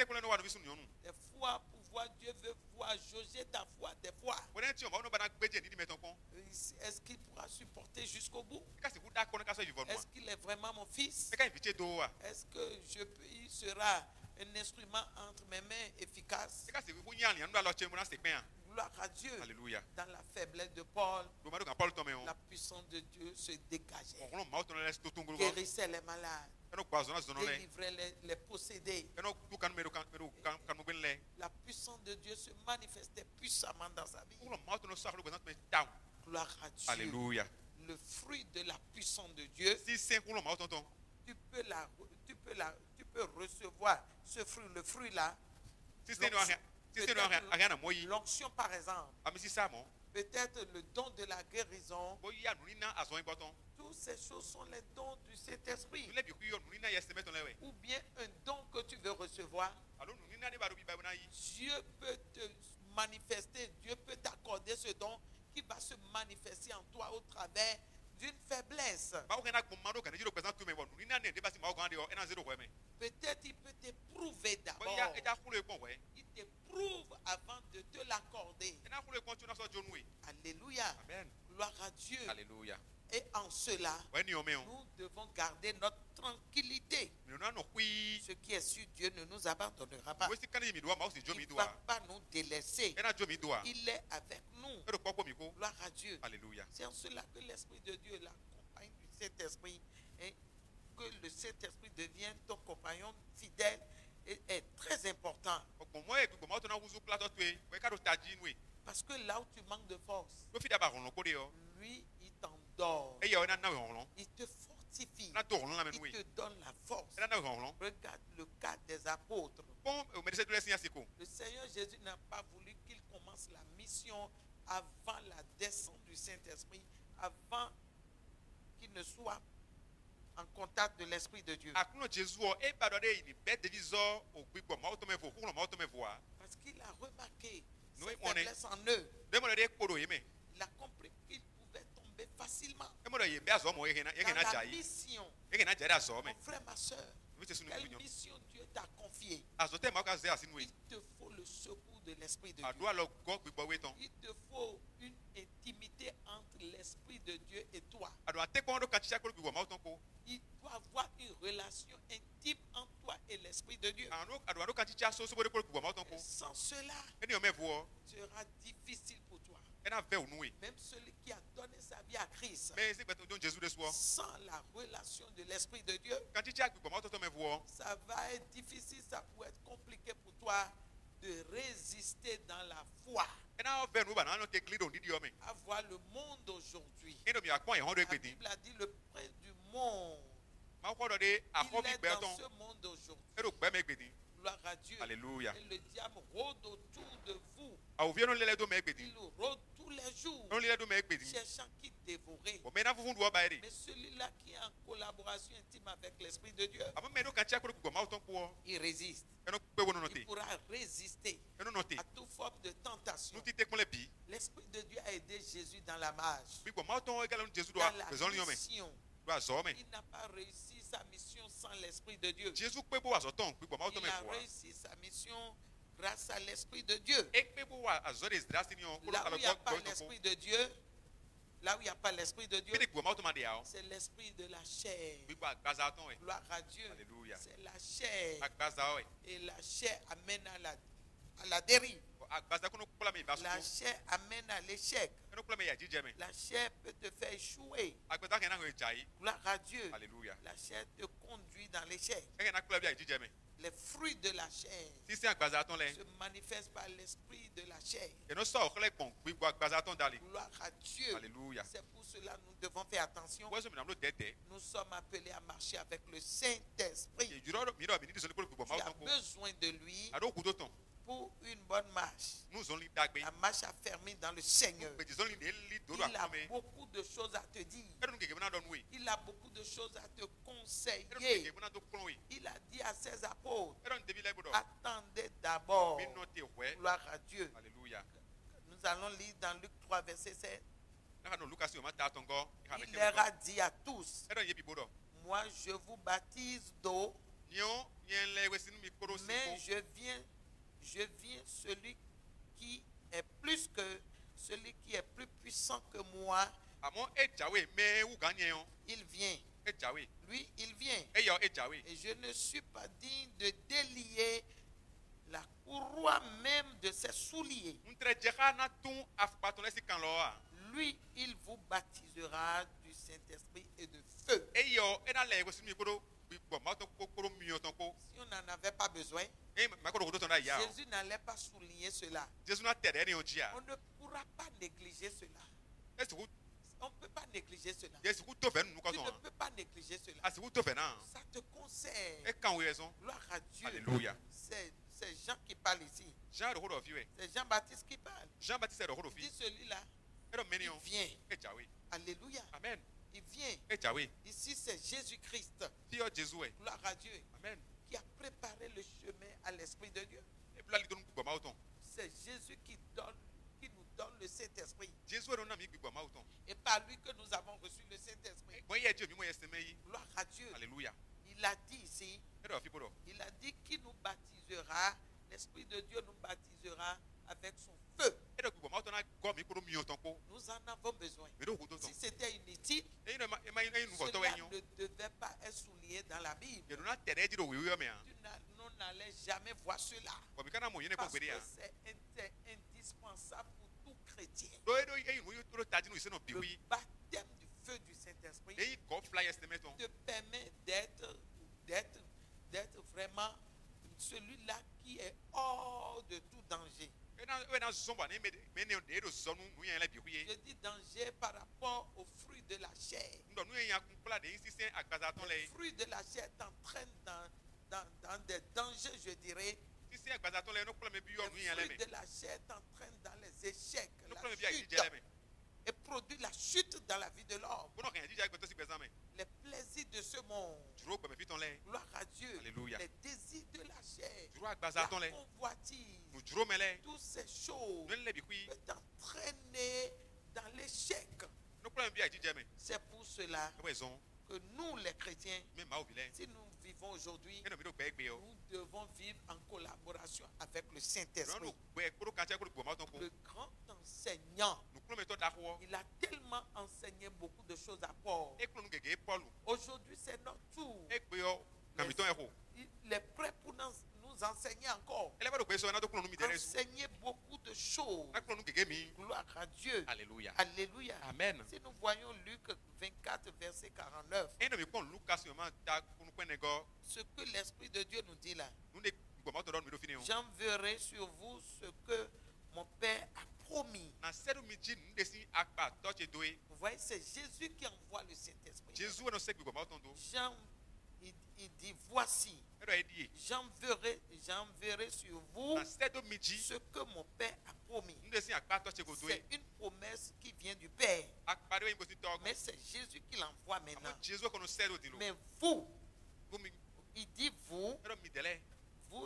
fois, pour voir Dieu veut voir jauger ta foi des fois. Est-ce qu'il pourra supporter jusqu'au bout? Est-ce qu'il est vraiment mon fils? Est-ce que il sera un instrument entre mes mains efficace? Gloire à Dieu. Alléluia. Dans la faiblesse de Paul, la puissance de Dieu se dégageait. Guérissait les malades. Délivrait les possédés. La puissance de Dieu se manifestait puissamment dans sa vie. Gloire à Dieu. Alléluia. Le fruit de la puissance de Dieu, tu peux recevoir ce fruit, le fruit là. L'onction par exemple, peut-être le don de la guérison. Toutes ces choses sont les dons du Saint-Esprit. Ou bien un don que tu veux recevoir. Dieu peut te manifester, Dieu peut t'accorder ce don qui va se manifester en toi au travers d'une faiblesse. Peut-être il peut t'éprouver d'abord. Il t'éprouve avant de te l'accorder. Alléluia. Amen. Gloire à Dieu. Alléluia. Et en cela, nous devons garder notre tranquillité. Ce qui est sur Dieu ne nous abandonnera pas. Il ne va pas nous délaisser. Il est avec nous. Gloire à Dieu. Alléluia. C'est en cela que l'Esprit de Dieu, la compagne du Saint-Esprit, et que le Saint-Esprit devienne ton compagnon fidèle est très important. Parce que là où tu manques de force, lui, il t'endort. Il te fortifie. Il te donne la force. Regarde le cas des apôtres. Le Seigneur Jésus n'a pas voulu qu'il commence la mission avant la descente du Saint-Esprit, avant qu'il ne soit en contact de l'Esprit de Dieu. Parce qu'il a remarqué cette faiblesse en eux. Il a compris qu'il pouvait tomber facilement dans la mission. Mon frère, ma soeur, quelle mission Dieu t'a confiée? Il te faut le secours de l'Esprit de Dieu. Il te faut une intimité entre l'Esprit de Dieu et toi. Il doit avoir une relation intime entre toi et l'Esprit de Dieu. Et sans cela, sera difficile pour toi. Même celui qui a donné sa vie à Christ, sans la relation de l'Esprit de Dieu, ça va être difficile, ça peut être compliqué pour toi de résister dans la foi. À voir le monde aujourd'hui. La Bible a dit le prince du monde. Il est dans ce monde aujourd'hui. Gloire à Dieu. Alléluia. Et le diable rôde autour de vous. Il rôde tous les jours, cherchant qui dévorer. Mais celui-là qui est en collaboration intime avec l'Esprit de Dieu, il résiste. Il pourra résister à toute forme de tentation. L'Esprit de Dieu a aidé Jésus dans la marche, dans la mission. Il n'a pas réussi sa mission sans l'Esprit de Dieu. Il a réussi sa mission grâce à l'Esprit de Dieu. Là où il n'y a pas l'Esprit de Dieu, c'est l'esprit de la chair. Gloire à Dieu. Alléluia. C'est la chair. Et la chair amène à la dérive. La chair amène à l'échec. La chair peut te faire échouer. Gloire à Dieu. Alléluia. La chair te conduit dans l'échec. Les fruits de la chair se manifestent par l'esprit de la chair. Gloire à Dieu. Alléluia. C'est pour cela que nous devons faire attention. Nous sommes appelés à marcher avec le Saint-Esprit. Tu as besoin de lui pour une bonne marche. La marche affermie dans le Seigneur. Il a beaucoup de choses à te dire. Il a beaucoup de choses à te conseiller. Il a dit à ses apôtres, attendez d'abord. Gloire à Dieu. Alléluia. Nous allons lire dans Luc 3, verset 7. Il leur a dit à tous, moi je vous baptise d'eau, mais je viens celui qui est plus que celui qui est plus puissant que moi. Il vient. Lui, il vient. Et je ne suis pas digne de délier la courroie même de ses souliers. Lui, il vous baptisera du Saint-Esprit et de feu. Si on n'en avait pas besoin, Jésus n'allait pas souligner cela. On ne pourra pas négliger cela. On ne peut pas négliger cela. Tu ne peux pas négliger cela. Ça te concerne. Gloire à Dieu. Alléluia. C'est Jean qui parle ici. C'est Jean-Baptiste qui parle. Dit celui-là, il vient. Alléluia. Amen. Il vient. Ici, c'est Jésus-Christ. Gloire à Dieu. Amen. Qui a préparé le chemin à l'Esprit de Dieu. C'est Jésus qui nous donne le Saint-Esprit. Et par lui que nous avons reçu le Saint-Esprit. Gloire à Dieu. Alléluia. Il a dit ici, il a dit qu'il nous baptisera, l'Esprit de Dieu nous baptisera avec son feu. Nous en avons besoin. Si c'était inutile, cela ne devait pas être souligné dans la Bible. On n'allait jamais voir cela. Parce que c'est indispensable pour tout chrétien. Le baptême du feu du Saint-Esprit te permet d'être vraiment celui-là qui est hors de tout danger. Je dis danger par rapport aux fruits de la chair. Les fruits de la chair t'entraînent dans des dangers, je dirais. Les fruits de la chair t'entraînent dans les échecs, la chute, et produit la chute dans la vie de l'homme. Les plaisirs de ce monde. Gloire à Dieu. Alléluia. Les désirs de la chair. La convoitise. Toutes ces choses peuvent t'entraîner dans l'échec. C'est pour cela que nous, les chrétiens, si nous vivons aujourd'hui, nous devons vivre en collaboration avec le Saint-Esprit. Le grand enseignant, il a tellement enseigné beaucoup de choses à Paul. Aujourd'hui, c'est notre tour. Il est prêt pour nous enseigner encore. Enseigner beaucoup de choses. Gloire à Dieu. Alléluia. Alléluia. Amen. Si nous voyons Luc 24, verset 49, ce que l'Esprit de Dieu nous dit là, j'enverrai sur vous ce que mon Père a promis. Vous voyez, c'est Jésus qui envoie le Saint-Esprit. Jean, il dit, voici, j'enverrai sur vous ce que mon Père a promis. C'est une promesse qui vient du Père. Mais c'est Jésus qui l'envoie maintenant. Mais vous, il dit vous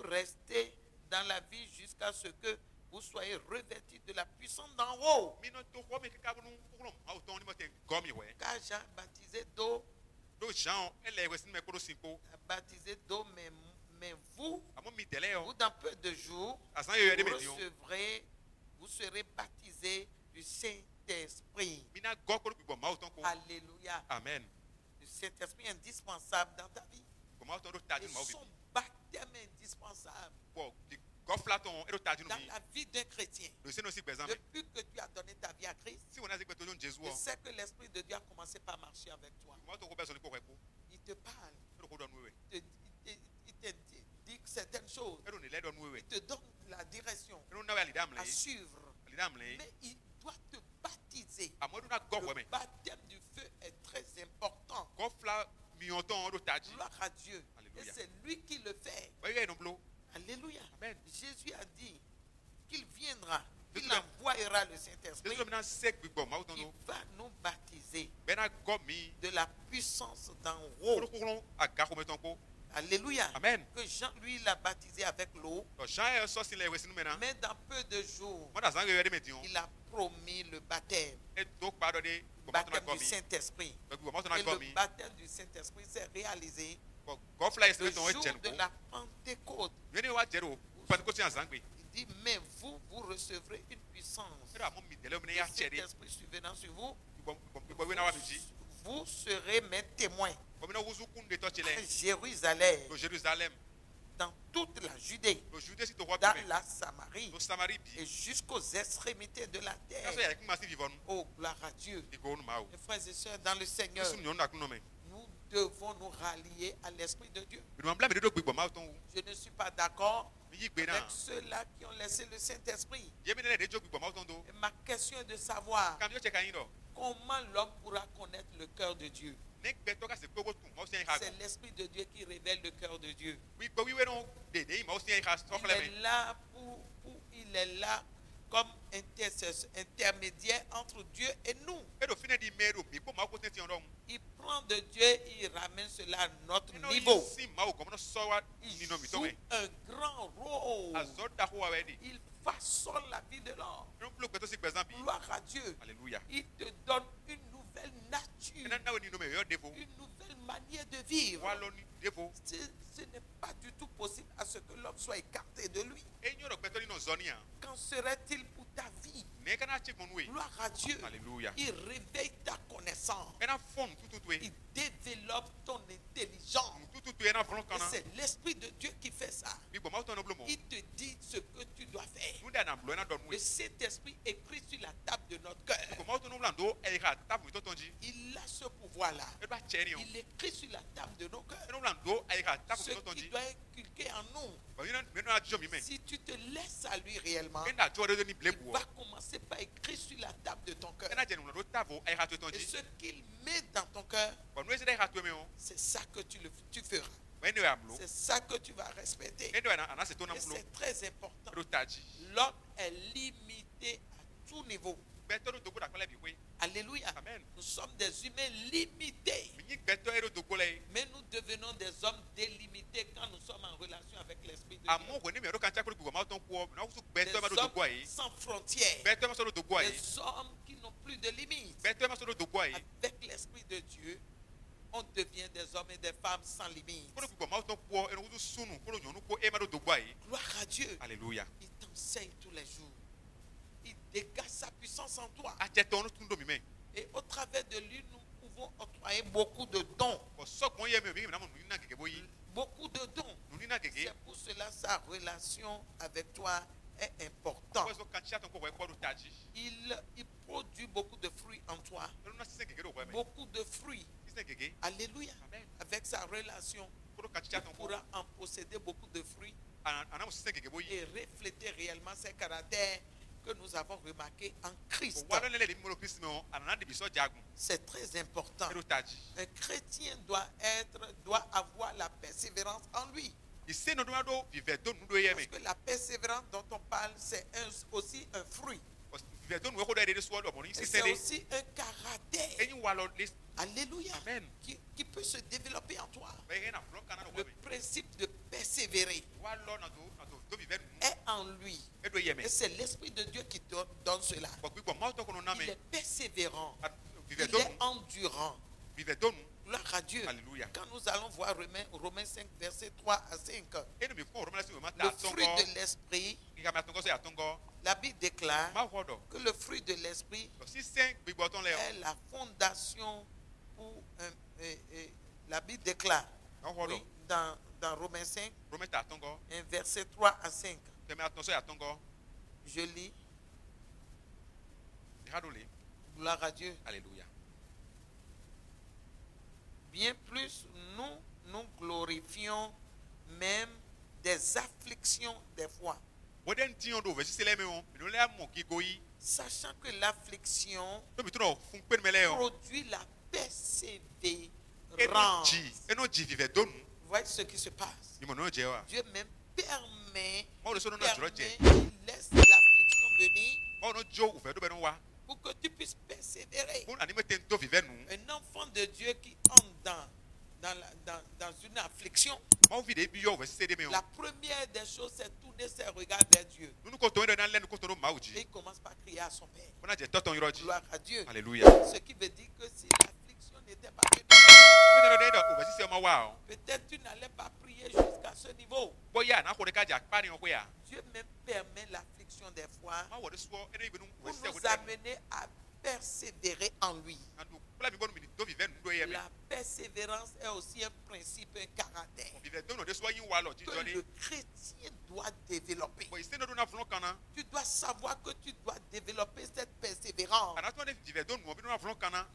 restez dans la vie jusqu'à ce que vous soyez revêtis de la puissance d'en haut. Car Jean baptisé d'eau, mais vous dans peu de jours, vous serez baptisés du Saint-Esprit. Alléluia. Amen. Le Saint-Esprit est indispensable dans ta vie. Et son baptême est indispensable dans la vie d'un chrétien, depuis que tu as donné ta vie à Christ, je sais que l'Esprit de Dieu a commencé par marcher avec toi. Il te parle. Il te dit certaines choses. Il te donne la direction à suivre. Mais il doit te baptiser. Le baptême du feu est très important. Gloire à Dieu. Et c'est lui qui le fait. Alléluia. Amen. Jésus a dit qu'il viendra, qu'il envoyera le Saint-Esprit. Il va nous baptiser de la puissance d'en haut. Alléluia. Amen. Que Jean, lui, l'a baptisé avec l'eau. Mais dans peu de jours, il a promis le baptême. Le baptême du Saint-Esprit. Et le baptême du Saint-Esprit s'est réalisé le jour de la Pentecôte. Il dit, mais vous recevrez une puissance. Le Saint-Esprit survenant sur vous, vous serez mes témoins à Jérusalem, dans toute la Judée, dans la Samarie et jusqu'aux extrémités de la terre. Oh, gloire à Dieu. Mes frères et sœurs dans le Seigneur, nous devons nous rallier à l'Esprit de Dieu. Je ne suis pas d'accord avec ceux-là qui ont laissé le Saint-Esprit. Et ma question est de savoir comment l'homme pourra connaître le cœur de Dieu. C'est l'Esprit de Dieu qui révèle le cœur de Dieu. Il est là comme intermédiaire entre Dieu et nous. Il prend de Dieu et il ramène cela à notre niveau. Il joue un grand rôle. Il façonne la vie de l'homme. Gloire à Dieu. Alléluia. Il te donne une nouvelle nature, une nouvelle manière de vivre. Ce n'est pas du tout possible à ce que l'homme soit écarté de lui. Qu'en serait-il pour ta vie? Gloire à Dieu. Alléluia. Il réveille ta connaissance. Il développe ton intelligence. Et c'est l'Esprit de Dieu qui fait ça. Il te dit ce que tu dois faire. Le Saint-Esprit écrit sur la table de notre cœur. Il a ce pouvoir-là. Il écrit sur la table de nos cœurs ce qui doit inculquer en nous. Si tu te laisses à lui réellement, il va commencer par écrire sur la table de ton cœur. Et ce qu'il met dans ton cœur, c'est ça que tu feras. C'est ça que tu vas respecter. Et c'est très important. L'homme est limité à tout niveau. Alléluia. Amen. Nous sommes des humains limités. Mais nous devenons des hommes délimités quand nous sommes en relation avec l'Esprit de Dieu. Des hommes sans frontières. Des hommes qui n'ont plus de limites. Avec l'Esprit de Dieu, on devient des hommes et des femmes sans limite. Gloire à Dieu. Alléluia. Il t'enseigne tous les jours. Il dégage sa puissance en toi. Et au travers de lui, nous pouvons octroyer beaucoup de dons. Beaucoup de dons. C'est pour cela sa relation avec toi est importante. Il produit beaucoup de fruits en toi. Beaucoup de fruits. Alléluia. Amen. Avec sa relation, tu pourras en posséder beaucoup de fruits et refléter réellement ses caractères que nous avons remarqué en Christ. C'est très important. Un chrétien doit avoir la persévérance en lui. Parce que la persévérance dont on parle, c'est aussi un fruit. C'est aussi un caractère. Alléluia. Amen. Qui peut se développer en toi. Le principe de persévérer est en lui. Et c'est l'Esprit de Dieu qui te donne cela. Il est persévérant. Il est endurant. Gloire à Dieu. Alléluia. Quand nous allons voir Romains 5, versets 3 à 5, le fruit de l'Esprit, la Bible déclare que le fruit de l'Esprit est la fondation pour la Bible déclare dans Romains 5, verset 3 à 5. Je lis. Gloire à Dieu. Alléluia. Bien plus, nous glorifions même des afflictions des fois. Sachant que l'affliction produit la persévérance. Vous voyez ce qui se passe. Dieu même permet, il laisse l'affliction venir pour que tu puisses persévérer. Un enfant de Dieu qui entre dans une affliction, la première des choses, c'est tourner ses regards vers Dieu. Et il commence par crier à son Père. Gloire à Dieu. Alléluia. Ce qui veut dire que si l'affliction n'était pas peut-être tu n'allais pas prier jusqu'à ce niveau. Dieu même permet l'affliction des fois pour nous amener à persévérer en lui. La persévérance est aussi un principe, un caractère que le chrétien doit développer. Tu dois savoir que tu dois développer cette persévérance.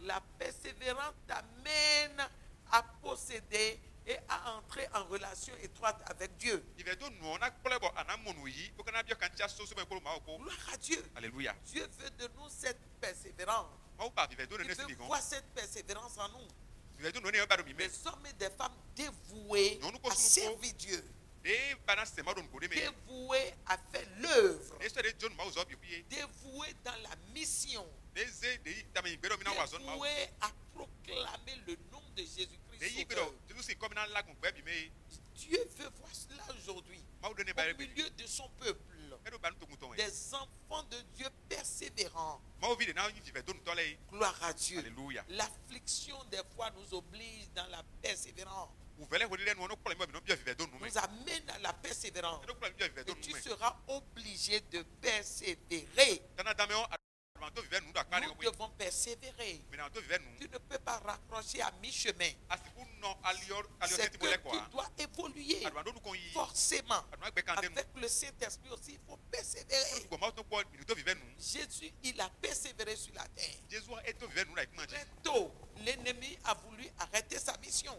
La persévérance t'amène à posséder et à entrer en relation étroite avec Dieu. Gloire à Dieu. Alléluia. Dieu veut de nous cette persévérance. Il veut voir cette persévérance en nous. Des hommes et des femmes dévoués à servir Dieu. Dévoués à faire l'œuvre. Dévoués dans la mission. Dévoués à proclamer le nom de Jésus-Christ. Dieu veut voir cela aujourd'hui au milieu de son peuple. Des enfants de Dieu persévérants. Gloire à Dieu. L'affliction des fois nous oblige dans la persévérance. Nous amène à la persévérance. Et tu seras obligé de persévérer. Nous devons persévérer. Tu ne peux pas raccrocher à mi-chemin. C'est que tu dois évoluer. Forcément. Avec le Saint-Esprit aussi, il faut persévérer. Jésus, il a persévéré sur la terre. Très tôt, l'ennemi a voulu arrêter sa mission.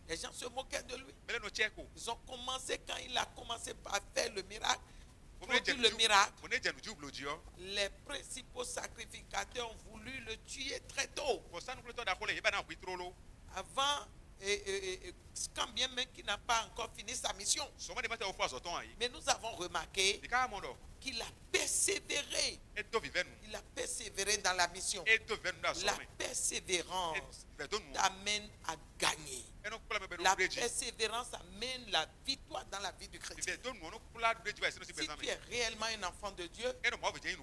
Les gens se moquaient de lui. Ils ont commencé quand il a commencé par faire le miracle. Le miracle, les principaux sacrificateurs ont voulu le tuer très tôt. Avant, quand bien même qu'il n'a pas encore fini sa mission. Mais nous avons remarqué qu'il a persévéré. Il a persévéré dans la mission. La persévérance t'amène à gagner. La persévérance amène la victoire dans la vie du chrétien. Si tu es réellement un enfant de Dieu,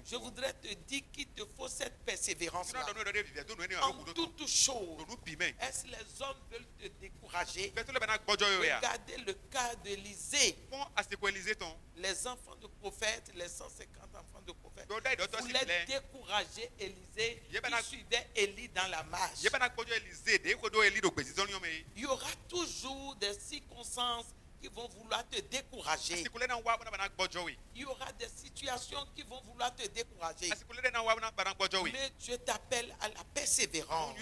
je voudrais te dire qu'il te faut cette persévérance en toutes choses. Est-ce que les hommes veulent te décourager? Regardez le cas d'Élisée. Les enfants de prophètes, les 150 enfants de prophètes, voulaient décourager Élisée qui suivait Élie dans la marche. Il y aura toujours des circonstances qui vont vouloir te décourager. Il y aura des situations qui vont vouloir te décourager. Mais Dieu t'appelle à la persévérance.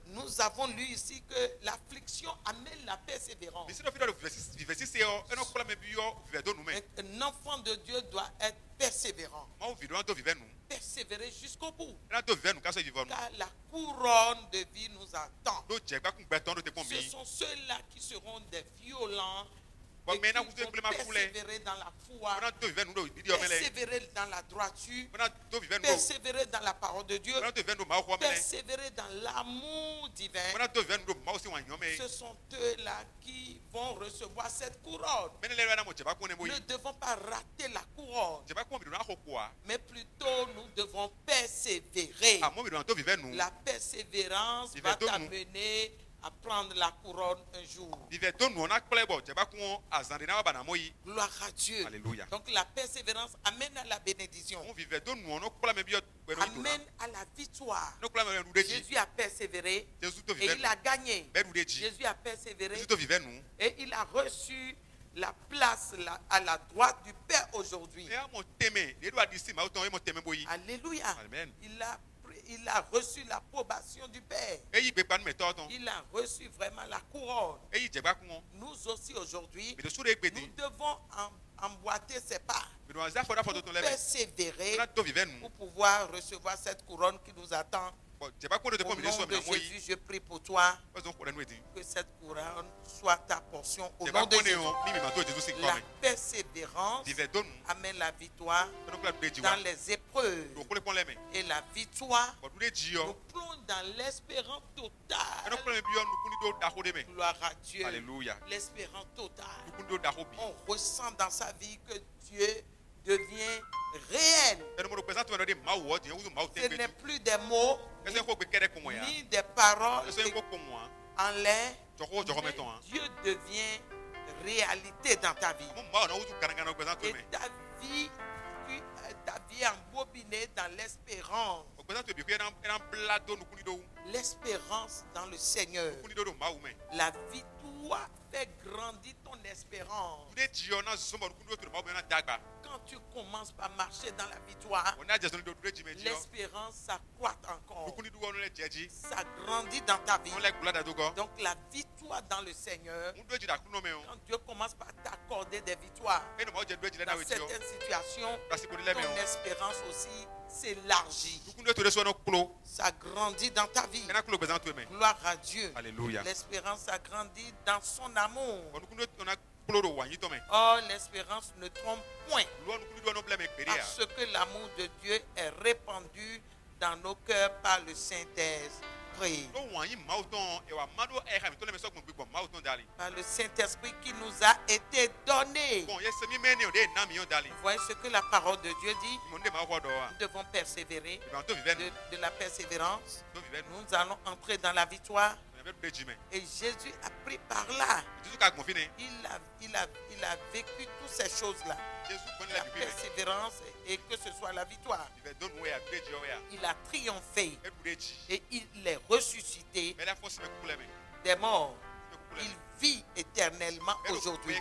Nous avons lu ici que l'affliction amène la persévérance. Un enfant de Dieu doit être persévérant. Persévérer jusqu'au bout. Car la couronne de vie nous attend. Ce sont ceux-là qui seront des violents. Et qui vont persévérer dans la foi, persévérer dans la droiture, persévérer dans la parole de Dieu, persévérer dans l'amour divin. Ce sont eux-là qui vont recevoir cette couronne. Nous ne devons pas rater la couronne, mais plutôt nous devons persévérer. La persévérance va t'amener à prendre la couronne un jour. Gloire à Dieu. Alléluia. Donc la persévérance amène à la bénédiction. Amène à la victoire. Jésus a persévéré et il a gagné. Jésus a persévéré et il a reçu la place à la droite du Père aujourd'hui. Alléluia. Amen. Il a reçu l'approbation du Père. Il a reçu vraiment la couronne. Nous aussi aujourd'hui, nous devons emboîter ses pas, pour persévérer, pour pouvoir recevoir cette couronne qui nous attend. Au nom de Jésus, je prie pour toi que cette couronne soit ta portion au nom de Jésus. La persévérance amène la victoire dans les épreuves. Et la victoire nous plonge dans l'espérance totale. Gloire à Dieu. L'espérance totale. On ressent dans sa vie que Dieu devient réel. Ce n'est plus des mots ni des paroles en l'air. Dieu devient réalité dans ta vie. Et ta vie est embobinée dans l'espérance. L'espérance dans le Seigneur. La victoire fait grandir ton espérance. Quand tu commences par marcher dans la victoire, l'espérance s'accroît encore. Ça grandit dans ta vie. Donc la victoire dans le Seigneur, quand Dieu commence par t'accorder des victoires dans certaines situations, ton espérance aussi s'élargit. Ça grandit dans ta vie. Gloire à Dieu. L'espérance s'agrandit dans son amour. Oh, l'espérance ne trompe point. Parce que l'amour de Dieu est répandu dans nos cœurs par le Saint-Esprit. Par le Saint-Esprit qui nous a été donné. Vous voyez ce que la parole de Dieu dit? Nous devons persévérer. De la persévérance, nous allons entrer dans la victoire. Et Jésus a pris par là. Il a vécu toutes ces choses-là. La persévérance et que ce soit la victoire. Il a triomphé. Et il est ressuscité des morts. Il vit éternellement aujourd'hui.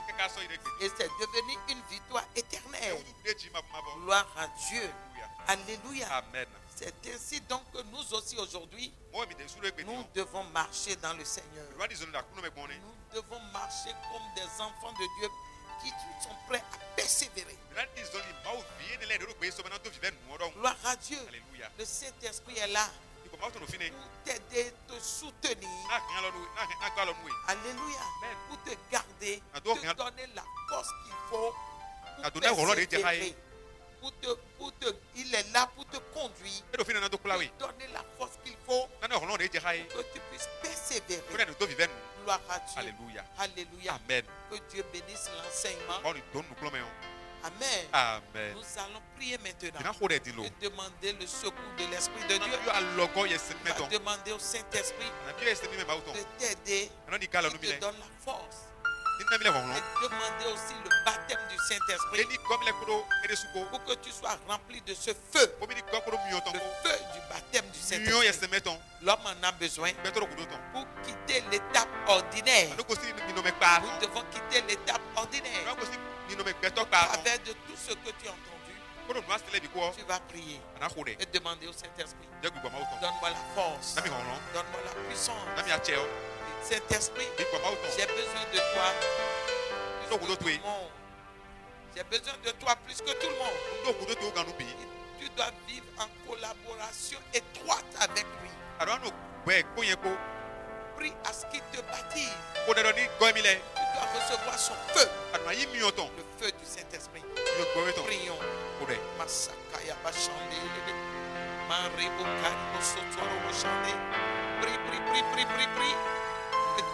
Et c'est devenu une victoire éternelle. Gloire à Dieu. Alléluia. Amen. C'est ainsi donc que nous aussi aujourd'hui, nous devons marcher dans le Seigneur. Nous devons marcher comme des enfants de Dieu qui sont prêts à persévérer. Gloire à Dieu. Alléluia. Le Saint-Esprit est là pour t'aider, te soutenir. Alléluia. Pour te garder, te donner la force qu'il faut pour persévérer. Il est là pour te conduire, pour te donner la force qu'il faut pour que tu puisses persévérer. Gloire à Dieu. Alléluia. Alléluia. Amen. Que Dieu bénisse l'enseignement. Amen. Amen. Nous allons prier maintenant et demander le secours de l'Esprit de Dieu. On va demander au Saint-Esprit de t'aider, qui te donne la force. Et demander aussi le baptême du Saint-Esprit pour que tu sois rempli de ce feu. Le feu du baptême du Saint-Esprit. L'homme en a besoin pour quitter l'étape ordinaire. Nous devons quitter l'étape ordinaire. À travers de tout ce que tu as entendu, tu vas prier et demander au Saint-Esprit, donne-moi la force, donne-moi la puissance. Saint-Esprit, j'ai besoin de toi plus que tout le monde. J'ai besoin de toi plus que tout le monde. Tu dois vivre en collaboration étroite avec lui. Prie à ce qu'il te baptise. Tu dois recevoir son feu. Le feu du Saint-Esprit. Prions. Masakaya Bachande. Prie.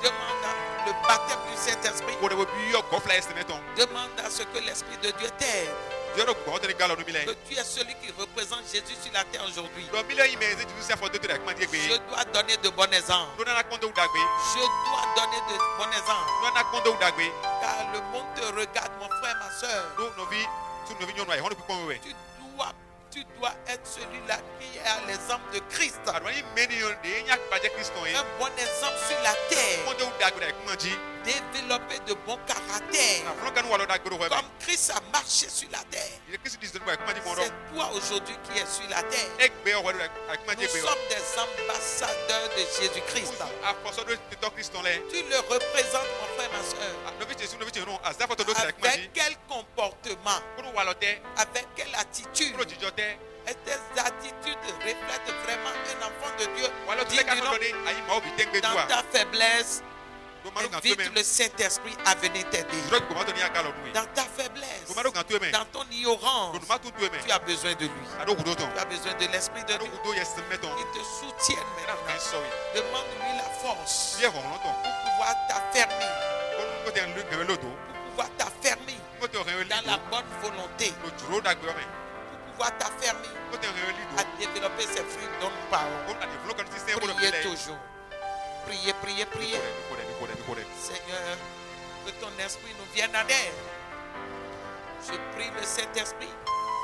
Demande le baptême du Saint-Esprit. Demande à ce que l'Esprit de Dieu t'aide. Que tu es celui qui représente Jésus sur la terre aujourd'hui. Je dois donner de bons exemples. Car le monde te regarde, mon frère, ma soeur. Tu dois être celui-là qui est l'exemple de Christ. Un bon exemple sur la terre. développer de bons caractères. Comme Christ a marché sur la terre. C'est toi aujourd'hui qui es sur la terre. Nous sommes des ambassadeurs de Jésus-Christ. Tu le représentes, mon frère, ma soeur. Avec quel comportement? Avec quelle attitude? Et tes attitudes reflètent vraiment un enfant de Dieu. Dans ta faiblesse, invite le Saint-Esprit à venir t'aider. Dans ta faiblesse, dans ton ignorance, tu as besoin de lui. Tu as besoin de l'Esprit de Dieu. Il te soutienne maintenant. Demande-lui la force pour pouvoir t'affermir. Pour pouvoir t'affermir dans la bonne volonté. Pour pouvoir t'affermir à développer ces fruits dont nous parlons. Priez toujours. Priez, priez, priez. Seigneur, que ton esprit nous vienne en aide. Je prie le Saint-Esprit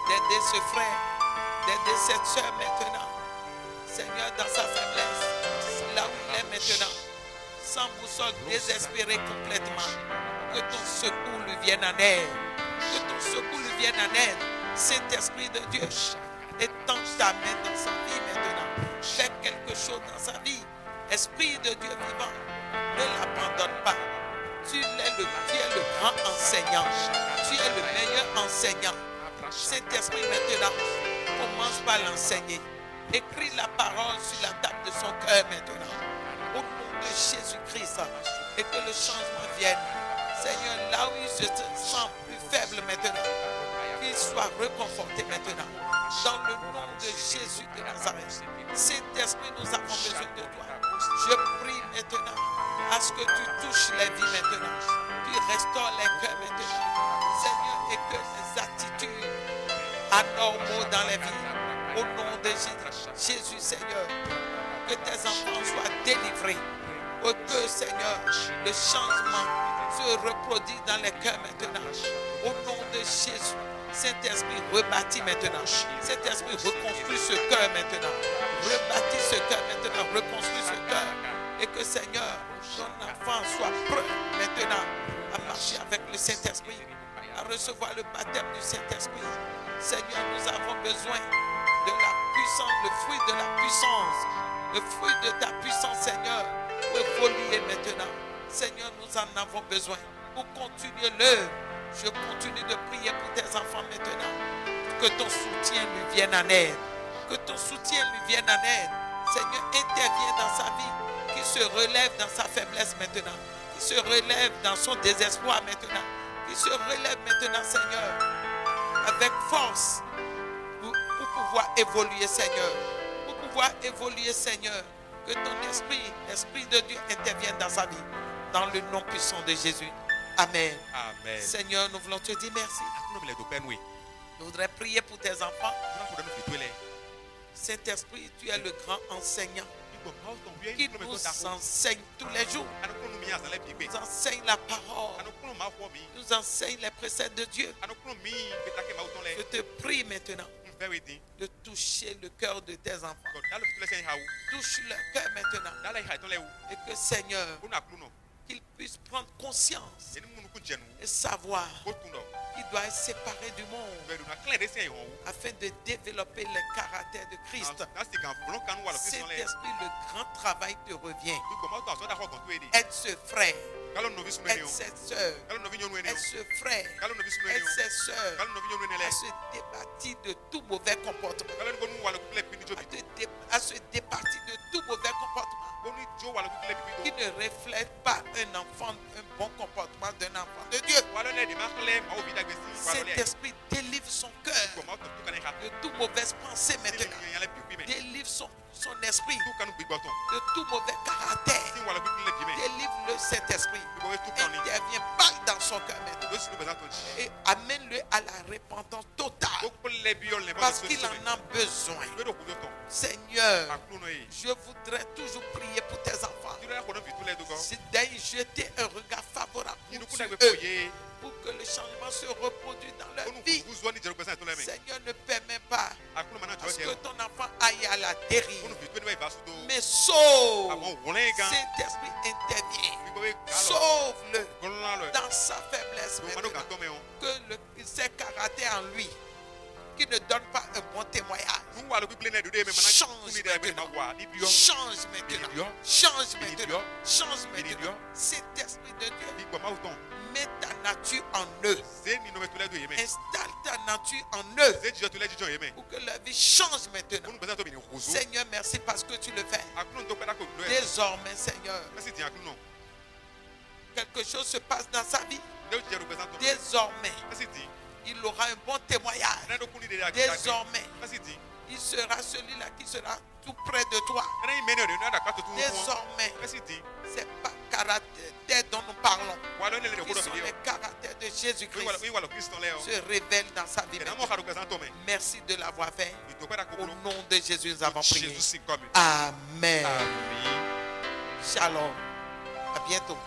d'aider ce frère, d'aider cette soeur maintenant. Seigneur, dans sa faiblesse, là où il est maintenant, sans boussole, désespéré complètement, que ton secours lui vienne en aide. Que ton secours lui vienne en aide. Saint-Esprit de Dieu, étends ta main dans sa vie maintenant. Fais quelque chose dans sa vie. Esprit de Dieu vivant, ne l'abandonne pas. Tu es le grand enseignant. Tu es le meilleur enseignant. Saint-Esprit, maintenant, commence par l'enseigner. Écris la parole sur la table de son cœur maintenant. Au nom de Jésus-Christ. Et que le changement vienne. Seigneur, là où il se sent plus faible maintenant, qu'il soit reconforté maintenant. Dans le nom de Jésus de Nazareth. Saint-Esprit, nous avons besoin de toi. Je prie maintenant à ce que tu touches les vies maintenant. Tu restaures les cœurs maintenant. Seigneur, et que les attitudes anormaux dans les vies, au nom de Jésus, Seigneur, que tes enfants soient délivrés. Et que, Seigneur, le changement se reproduise dans les cœurs maintenant. Au nom de Jésus. Saint-Esprit, rebâtis maintenant. Saint-Esprit, reconstruis ce cœur maintenant. Rebâtis ce cœur maintenant. Reconstruis ce cœur. Et que, Seigneur, ton enfant soit prêt maintenant à marcher avec le Saint-Esprit, à recevoir le baptême du Saint-Esprit. Seigneur, nous avons besoin de la puissance, le fruit de la puissance. Le fruit de ta puissance, Seigneur, peut évoluer maintenant. Seigneur, nous en avons besoin pour continuer l'œuvre. Je continue de prier pour tes enfants maintenant. Que ton soutien lui vienne en aide. Que ton soutien lui vienne en aide. Seigneur, interviens dans sa vie. Qu'il se relève dans sa faiblesse maintenant. Qu'il se relève dans son désespoir maintenant. Qu'il se relève maintenant, Seigneur, avec force pour pouvoir évoluer, Seigneur. Pour pouvoir évoluer, Seigneur. Que ton esprit, l'Esprit de Dieu intervienne dans sa vie. Dans le nom puissant de Jésus. Amen. Amen. Seigneur, nous voulons te dire merci. Nous voudrais prier pour tes enfants. Saint-Esprit, tu es le grand enseignant qui nous enseigne tous les jours. Nous enseigne la parole. Nous enseigne les préceptes de Dieu. Je te prie maintenant de toucher le cœur de tes enfants. Touche leur cœur maintenant. Et que, Seigneur, qu'ils puissent prendre conscience et savoir qu'ils doivent être séparés du monde afin de développer le caractère de Christ. Saint-Esprit, le grand travail te revient. Aide ce frère, aide cette soeur, aide ce frère, aide cette soeur à se départir de tout mauvais comportement, à se départir de tout mauvais comportement qui ne reflète pas un bon comportement d'un enfant de Dieu. Saint-Esprit, délivre son cœur de toute mauvaise pensée maintenant. Délivre son esprit de tout mauvais caractère. Délivre-le, Saint-Esprit. Interviens, parle dans son cœur maintenant. Et amène-le à la repentance totale. Parce qu'il en a besoin. Seigneur, je voudrais toujours prier pour tes enfants. C'est d'aller jeter un regard favorable sur eux, pour que le changement se reproduise dans leur vie. Seigneur, ne permets pas à ce que ton enfant aille à la dérive, mais sauve. Saint-Esprit, intervient. Sauve-le dans sa faiblesse. Que ses caractères en lui, qui ne donne pas un bon témoignage. Change maintenant. Change maintenant. Change maintenant. Change maintenant. Cet esprit de Dieu, mets ta nature en eux. Installe ta nature en eux. Pour que la vie change maintenant. Seigneur, merci parce que tu le fais. Désormais, Seigneur, quelque chose se passe dans sa vie. Désormais, il aura un bon témoignage. Désormais, il sera celui-là qui sera tout près de toi. Désormais, c'est pas caractère dont nous parlons, qui sont les caractères de Jésus-Christ, se révèlent dans sa vie. Merci de l'avoir fait. Au nom de Jésus, nous avons prié. Amen. Shalom. À bientôt.